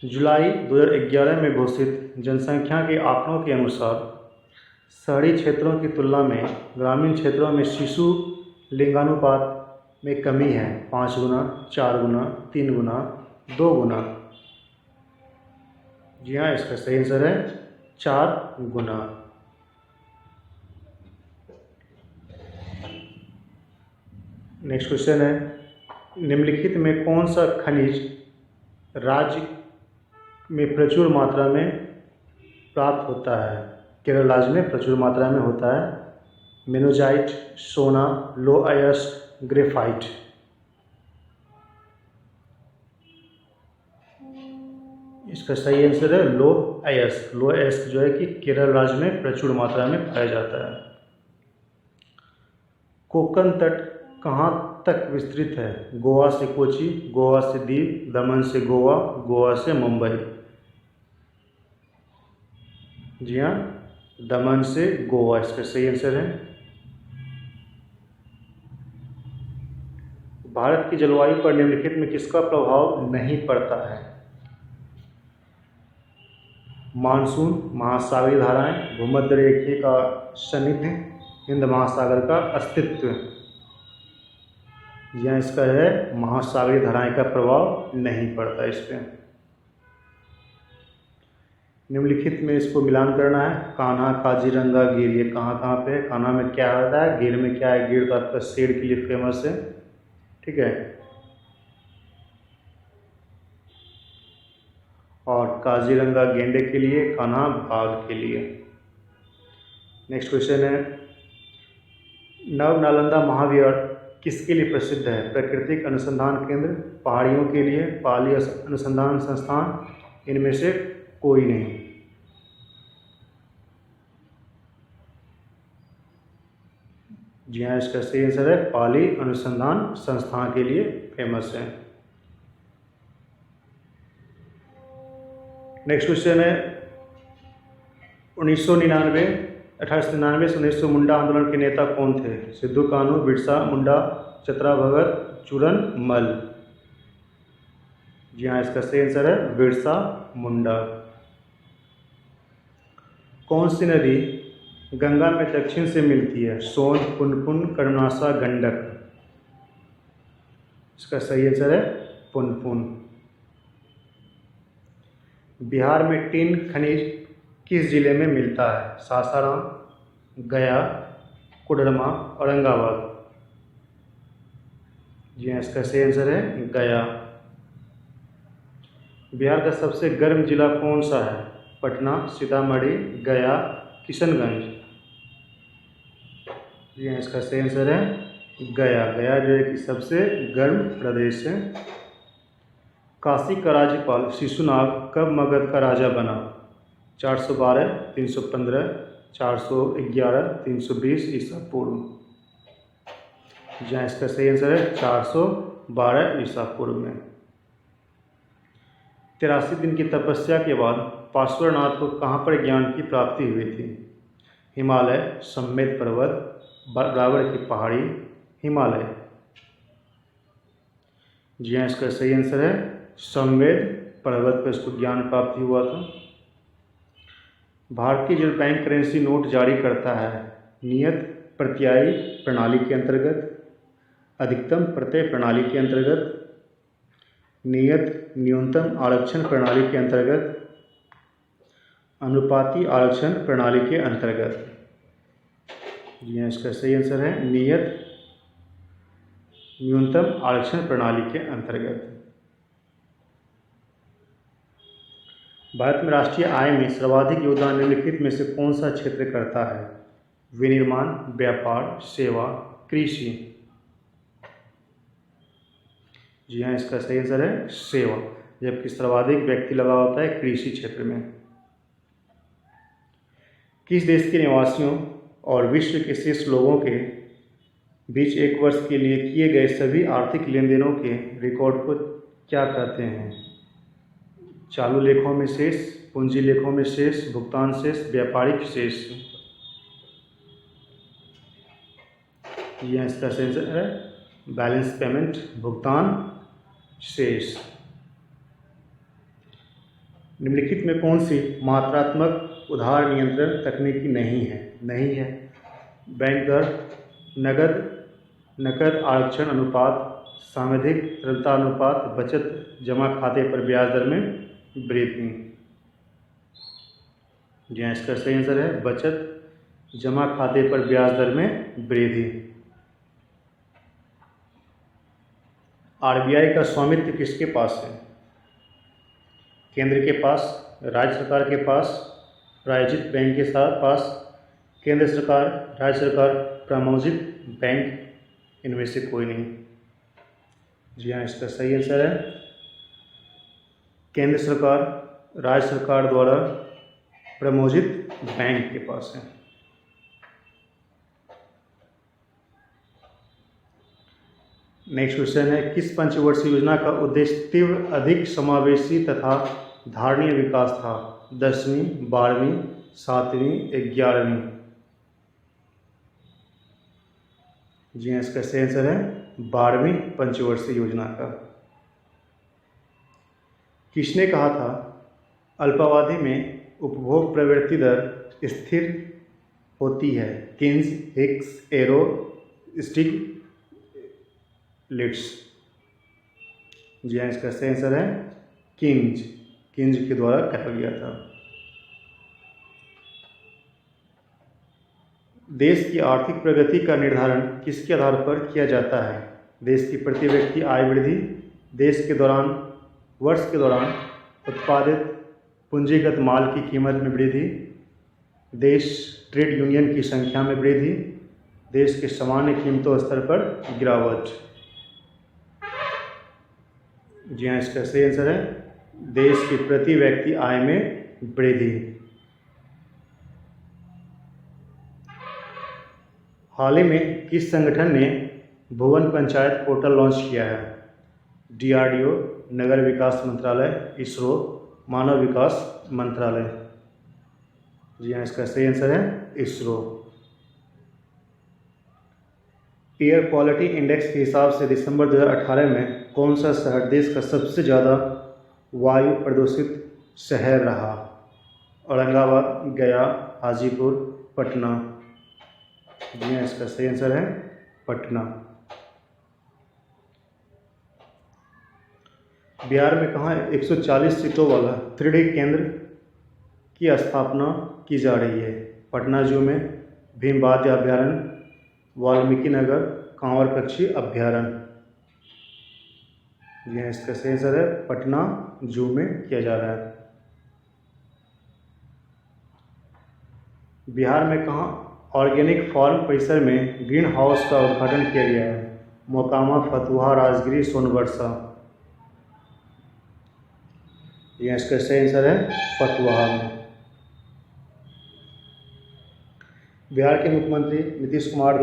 जुलाई 2011 में घोषित जनसंख्या के आंकड़ों के अनुसार शहरी क्षेत्रों की तुलना में ग्रामीण क्षेत्रों में शिशु लिंगानुपात में कमी है? 5 गुना, 4 गुना, 3 गुना, 2 गुना। जी हाँ, इसका सही आंसर है 4 गुना। नेक्स्ट क्वेश्चन है, निम्नलिखित में कौन सा खनिज राज्य में प्रचुर मात्रा में प्राप्त होता है? केरल राज्य में प्रचुर मात्रा में होता है। मेनोजाइट, सोना, लो अयस्क, ग्रेफाइट। इसका सही आंसर है लो अयस्क। लो अयस्क जो है कि केरल राज्य में प्रचुर मात्रा में पाया जाता है। कोंकण तट कहाँ तक विस्तृत है? गोवा से कोची, गोवा से दीव, दमन से गोवा, गोवा से मुंबई। जी हाँ, दमन से गोवा इसका सही आंसर है। भारत की जलवायु पर निम्नलिखित में किसका प्रभाव नहीं पड़ता है? मानसून, महासागरीय धाराएं, भूमध्य रेखा का सानिध्य, हिंद महासागर का अस्तित्व। यह इसका है महासागरीय धाराएं का प्रभाव नहीं पड़ता इस पर। निम्नलिखित में इसको मिलान करना है। कान्हा, काजीरंगा, गिर, ये कहाँ कहाँ पे है? कान्हा में क्या होता है, गिर में क्या है? गिर तो आपका शेर के लिए फेमस है, ठीक है। और काजीरंगा गेंडे के लिए, कान्हा बाघ के लिए। नेक्स्ट क्वेश्चन है, नव नालंदा महाविहार किसके लिए प्रसिद्ध है? प्राकृतिक अनुसंधान केंद्र, पहाड़ियों के लिए, पाली अनुसंधान संस्थान, इनमें से कोई नहीं। जी हाँ, इसका सही आंसर है पाली अनुसंधान संस्थान के लिए फेमस है। नेक्स्ट क्वेश्चन है, 1899 से 1900 मुंडा आंदोलन के नेता कौन थे? सिद्धू कान्हू, बिरसा मुंडा, चतरा भगत, चूरन मल। जी हाँ, इसका सही आंसर है बिरसा मुंडा। कौन सी नदी गंगा में दक्षिण से मिलती है? सोन, पुनपुन, कर्मनाशा, गंडक। इसका सही आंसर है पुनपुन। बिहार में टिन खनिज किस जिले में मिलता है? सासाराम, गया, कोडरमा, औरंगाबाद। जी हाँ, इसका सही आंसर है गया। बिहार का सबसे गर्म जिला कौन सा है? पटना, सीतामढ़ी, गया, किशनगंज। जी हाँ, इसका सही आंसर है गया। गया जो है कि सबसे गर्म प्रदेश है। काशी का राज्यपाल शिशुनाग कब मगध का राजा बना? 412, 315, 411, 320 ईसा पूर्व। जहाँ इसका सही आंसर है 412 ईसा पूर्व में। 83 दिन की तपस्या के बाद पार्श्वनाथ को कहाँ पर ज्ञान की प्राप्ति हुई थी? हिमालय, सम्मेद पर्वत, बराबर की पहाड़ी, हिमालय। जी हाँ, इसका सही आंसर है सम्मेद पर्वत पर इसको ज्ञान प्राप्ति हुआ था। भारतीय रिजर्व बैंक करेंसी नोट जारी करता है नियत प्रत्यायी प्रणाली के अंतर्गत, अधिकतम प्रत्यय प्रणाली के अंतर्गत, नियत न्यूनतम आरक्षण प्रणाली के अंतर्गत, अनुपाती आरक्षण प्रणाली के अंतर्गत। जी हाँ, इसका सही आंसर है नियत न्यूनतम आरक्षण प्रणाली के अंतर्गत। भारत में राष्ट्रीय आय में सर्वाधिक योगदान निम्नलिखित में से कौन सा क्षेत्र करता है? विनिर्माण, व्यापार, सेवा, कृषि। जी हाँ, इसका सही आंसर है सेवा, जबकि सर्वाधिक व्यक्ति लगा होता है कृषि क्षेत्र में। किस देश के निवासियों और विश्व के शेष लोगों के बीच एक वर्ष के लिए किए गए सभी आर्थिक लेन देनों के रिकॉर्ड को क्या कहते हैं? चालू लेखों में शेष, पूंजी लेखों में शेष, भुगतान शेष, व्यापारिक शेष। यह इसका शेष है बैलेंस पेमेंट, भुगतान शेष। निम्नलिखित में कौन सी मात्रात्मक उधार नियंत्रण तकनीकी नहीं है? बैंक दर, नकद नकद आरक्षण अनुपात, सांविधिक तरलता अनुपात, बचत जमा खाते पर ब्याज दर में वृद्धि। जी हाँ, इसका सही आंसर है बचत जमा खाते पर ब्याज दर में वृद्धि। आरबीआई का स्वामित्व किसके पास है? केंद्र के पास, राज्य सरकार के पास, प्रायोजित बैंक के साथ पास, केंद्र सरकार, राज्य सरकार, प्रायोजित बैंक, इनमें से कोई नहीं। जी हाँ, इसका सही आंसर है केंद्र सरकार, राज्य सरकार द्वारा प्रायोजित बैंक के पास है। नेक्स्ट क्वेश्चन है, किस पंचवर्षीय योजना का उद्देश्य तीव्र, अधिक समावेशी तथा धारणीय विकास था? 10वीं, 12वीं, 7वीं, 11वीं। जी हाँ, इसका सही आंसर है 12वीं पंचवर्षीय योजना का। किसने कहा था अल्पावधि में उपभोग प्रवृत्ति दर स्थिर होती है? Keynes, Hicks, Arrow, Stiglitz. जी हाँ, इसका सही आंसर है किन्ज के द्वारा कहा गया था। देश की आर्थिक प्रगति का निर्धारण किसके आधार पर किया जाता है? देश की प्रति व्यक्ति आय वृद्धि, देश के दौरान, वर्ष के दौरान उत्पादित पूंजीगत माल की कीमत में वृद्धि, देश ट्रेड यूनियन की संख्या में वृद्धि, देश के सामान्य कीमतों स्तर पर गिरावट। जी हाँ, इसका सही आंसर है देश की प्रति व्यक्ति आय में वृद्धि। हाल ही में किस संगठन ने भुवन पंचायत पोर्टल लॉन्च किया है? डीआरडीओ, नगर विकास मंत्रालय, इसरो, मानव विकास मंत्रालय। जी हाँ, इसका सही आंसर है इसरो। एयर क्वालिटी इंडेक्स के हिसाब से दिसंबर 2018 में कौन सा शहर देश का सबसे ज़्यादा वायु प्रदूषित शहर रहा? औरंगाबाद, गया, हाजीपुर, पटना। जी हाँ, इसका सही आंसर है पटना। बिहार में कहाँ 140 सीटों वाला 3D केंद्र की स्थापना की जा रही है? पटना जू में, भीमबाध्य अभ्यारण्य, वाल्मीकि नगर, कांवर पक्षी अभ्यारण्य। जी हाँ, इसका सही आंसर है पटना जू में किया जा रहा है। बिहार में कहाँ ऑर्गेनिक फार्म परिसर में ग्रीन हाउस का उद्घाटन किया गया है? मोकामा, फतुहा, राजगिरी, सोनबरसा। यह इसका सही आंसर है फतुहा में। बिहार के मुख्यमंत्री नीतीश कुमार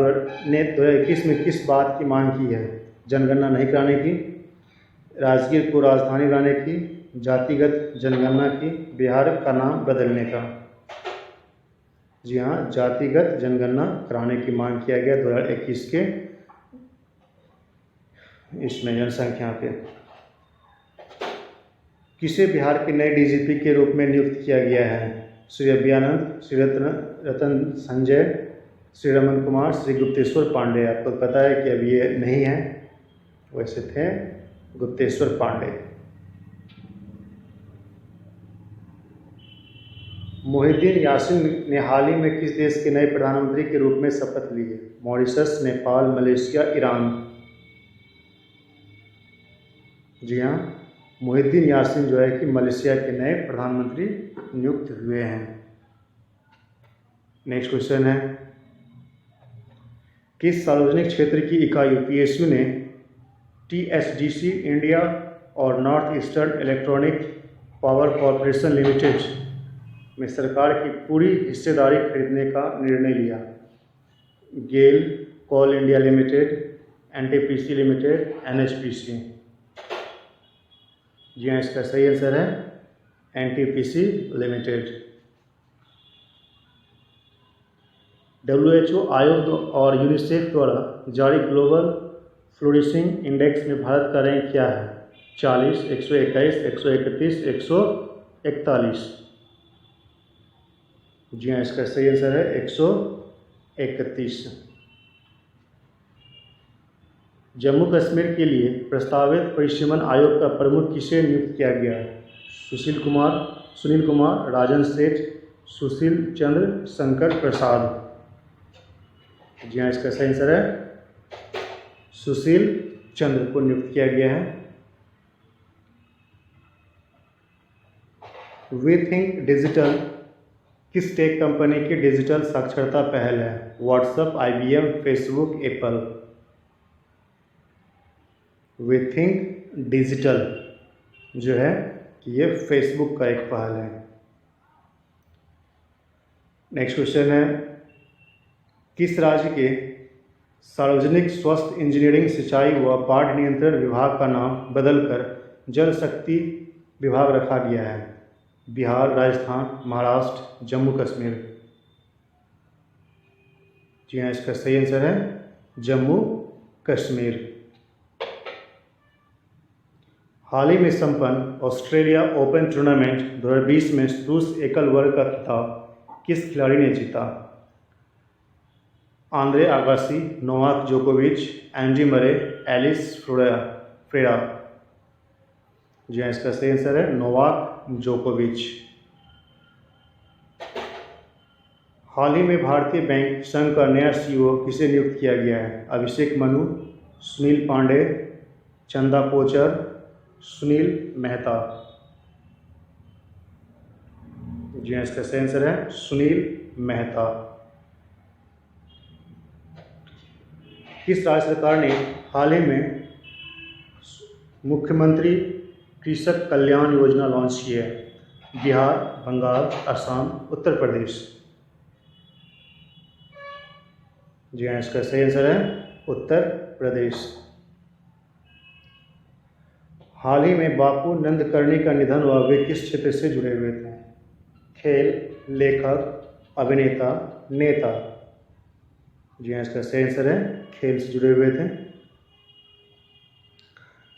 ने 2021 में किस बात की मांग की है? जनगणना नहीं कराने की, राजगीर को राजधानी बनाने की, जातिगत जनगणना की, बिहार का नाम बदलने का। जी हाँ, जातिगत जनगणना कराने की मांग किया गया 2021 के इसमें जनसंख्या पे। किसे बिहार के नए डीजीपी के रूप में नियुक्त किया गया है? श्री अभ्यानंद, श्री रतन संजय, श्री रमन कुमार, श्री गुप्तेश्वर पांडे। आपको पता है कि अब ये नहीं है, वैसे थे गुप्तेश्वर पांडे। मोहिद्दीन यासीन ने हाल ही में किस देश के नए प्रधानमंत्री के रूप में शपथ ली है? Mauritius, Nepal, Malaysia, Iran. जी हाँ, मोहिद्दीन यासीन जो है कि मलेशिया के नए प्रधानमंत्री नियुक्त हुए हैं। नेक्स्ट क्वेश्चन है, किस सार्वजनिक क्षेत्र की इकाई पीएसयू ने टीएचडीसी इंडिया और North Eastern Electronic Power Corporation Limited में सरकार की पूरी हिस्सेदारी खरीदने का निर्णय लिया? GAIL, Coal India Limited, NTPC Limited, NHPC. जी हाँ, इसका सही आंसर है एनटीपीसी लिमिटेड। WHO आयोग और यूनिसेफ द्वारा जारी ग्लोबल फ्लोरिशिंग इंडेक्स में भारत का रैंक क्या है? 40, 121, 131, 141। जी हाँ, इसका सही आंसर है 131। जम्मू कश्मीर के लिए प्रस्तावित परिसीमन आयोग का प्रमुख किसे नियुक्त किया गया? सुनील कुमार, राजन सेठ, सुशील चंद्र, शंकर प्रसाद। जी हाँ, इसका सही आंसर है सुशील चंद्र को नियुक्त किया गया है। वी थिंक डिजिटल किस टेक कंपनी की डिजिटल साक्षरता पहल है? WhatsApp, IBM, Facebook, Apple. We think digital जो है कि ये फेसबुक का एक पहल है। नेक्स्ट क्वेश्चन है, किस राज्य के सार्वजनिक स्वास्थ्य इंजीनियरिंग सिंचाई व बाढ़ नियंत्रण विभाग का नाम बदलकर जल शक्ति विभाग रखा गया है? बिहार, राजस्थान, महाराष्ट्र, जम्मू कश्मीर। जी हाँ, इसका सही आंसर है जम्मू कश्मीर। हाल ही में संपन्न ऑस्ट्रेलिया ओपन टूर्नामेंट 2020 में पुरुष एकल वर्ग का खिताब किस खिलाड़ी ने जीता? आंद्रे आगासी, नोवाक जोकोविच, एंडी मरे, एलिस फ्रेरा। जी हाँ, इसका सही आंसर है नोवाक जोकोविच। हाल ही में भारतीय बैंक संघ का नया CEO किसे नियुक्त किया गया है? अभिषेक मनु, सुनील पांडे, चंदा कोचर, सुनील मेहता। जी हाँ, इसका सही आंसर है सुनील मेहता। किस राज्य सरकार ने हाल ही में मुख्यमंत्री कृषक कल्याण योजना लॉन्च की है? बिहार, बंगाल, असम, उत्तर प्रदेश। जी हाँ, इसका सही आंसर है उत्तर प्रदेश। हाल ही में बापू नंदकर्णी का निधन हुआ, वे किस क्षेत्र से जुड़े हुए थे? खेल, लेखक, अभिनेता, नेता। जी हाँ, इसका सही आंसर है खेल से जुड़े हुए थे।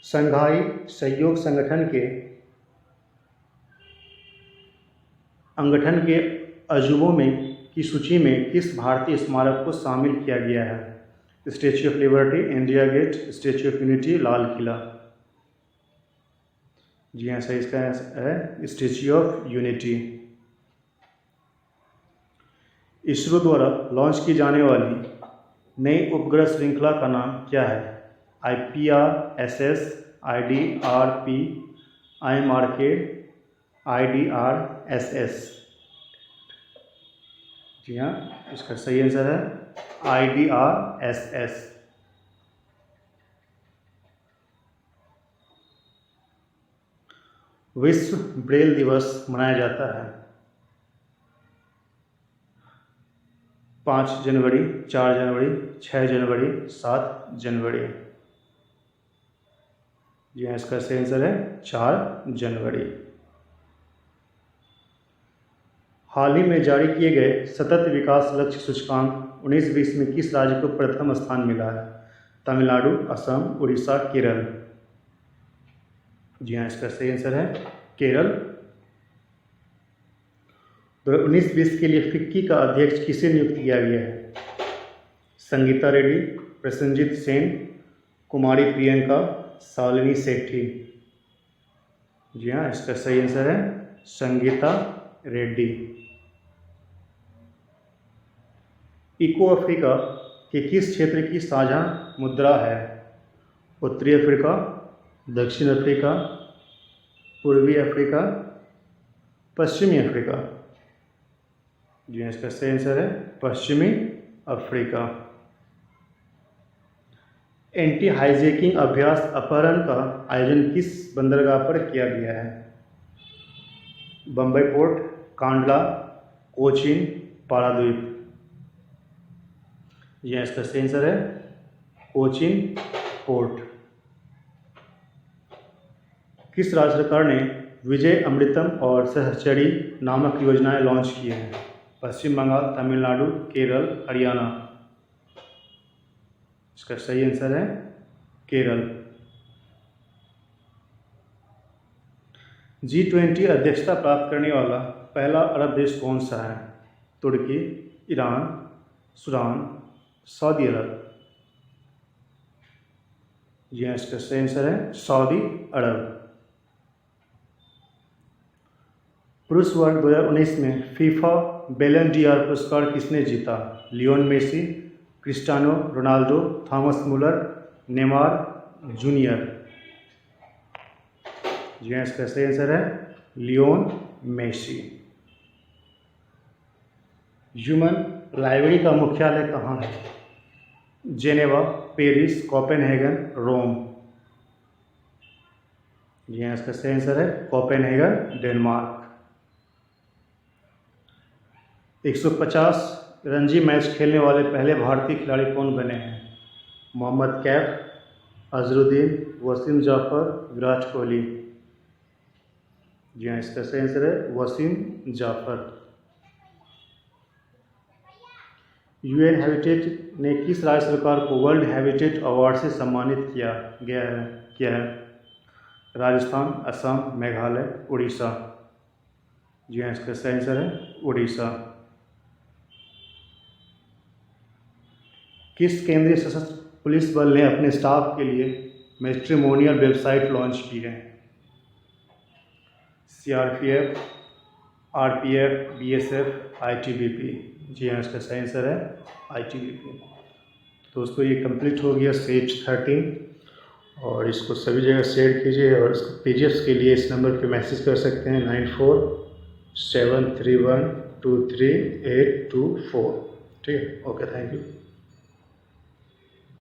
शंघाई सहयोग संगठन के अजूबों में की सूची में किस भारतीय स्मारक को शामिल किया गया है? Statue of Liberty, India Gate, Statue of Unity, Lal Qila. जी हाँ, सही इसका है स्टैच्यू ऑफ यूनिटी। इसरो द्वारा लॉन्च की जाने वाली नई उपग्रह श्रृंखला का नाम क्या है? IPRSS, IDRP, IMRK, IDRSS। जी हाँ, इसका सही आंसर है IDRSS। विश्व ब्रेल दिवस मनाया जाता है 5 जनवरी, 4 जनवरी, 6 जनवरी, 7 जनवरी। जी हाँ, इसका सही आंसर है 4 जनवरी। हाल ही में जारी किए गए सतत विकास लक्ष्य सूचकांक 19-20 में किस राज्य को प्रथम स्थान मिला है? तमिलनाडु, असम, उड़ीसा, केरल। जी हाँ, इसका सही आंसर है केरल। 19-20 के लिए फिक्की का अध्यक्ष किसे नियुक्त किया गया है? संगीता रेड्डी, प्रसन्नजीत सेन, कुमारी प्रियंका, शालिनी सेठी। जी हाँ, इसका सही आंसर है संगीता रेड्डी। इको अफ्रीका के किस क्षेत्र की साझा मुद्रा है? उत्तरी अफ्रीका, दक्षिण अफ्रीका, पूर्वी अफ्रीका, पश्चिमी अफ्रीका। जी हाँ, इसका सही आंसर है पश्चिमी अफ्रीका। एंटी हाईजैकिंग अभ्यास अपहरण का आयोजन किस बंदरगाह पर किया गया है? बम्बई पोर्ट, कांडला, कोचीन, पारादीप। यह इसका सही आंसर है कोचीन पोर्ट। किस राज्य सरकार ने विजय अमृतम और सहचरी नामक योजनाएं लॉन्च की हैं? पश्चिम बंगाल, तमिलनाडु, केरल, हरियाणा। इसका सही आंसर है केरल। G20 अध्यक्षता प्राप्त करने वाला पहला अरब देश कौन सा है? तुर्की, ईरान, सूडान, सऊदी अरब। जी हाँ, इसका सही आंसर है सऊदी अरब। पुरुष वर्ग 2019 में फीफा बैलन डी'ओर पुरस्कार किसने जीता? Lionel Messi, Cristiano Ronaldo, Thomas Muller, Neymar Junior. जी हाँ, इसका सही आंसर है लियोन मेसी। ह्यूमन लाइब्रेरी का मुख्यालय कहाँ है? जेनेवा, पेरिस, कोपेनहेगन, रोम। जी हाँ, इसका सही आंसर है कोपेनहेगन, डेनमार्क। 150 रणजी मैच खेलने वाले पहले भारतीय खिलाड़ी कौन बने हैं? मोहम्मद कैफ, अजरुद्दीन, वसीम जाफर, विराट कोहली। जी हाँ, इसका सही आंसर है वसीम जाफर। यूएन हैबिटेट ने किस राज्य सरकार को वर्ल्ड हैबिटेट अवार्ड से सम्मानित किया है? राजस्थान, असम, मेघालय, उड़ीसा। जी हाँ, इसका सही आंसर है उड़ीसा। किस केंद्रीय सशस्त्र पुलिस बल ने अपने स्टाफ के लिए मैट्रिमोनियल वेबसाइट लॉन्च की है? CRPF, RPF, BSF, ITBP. जी हाँ, इसका सही आंसर है आईटीबीपी। दोस्तों, ये कंप्लीट हो गया सेट 13 और इसको सभी जगह शेयर कीजिए और इसको पीडीएफ के लिए इस नंबर पे मैसेज कर सकते हैं 9473123824। ठीक है, ओके, थैंक यू।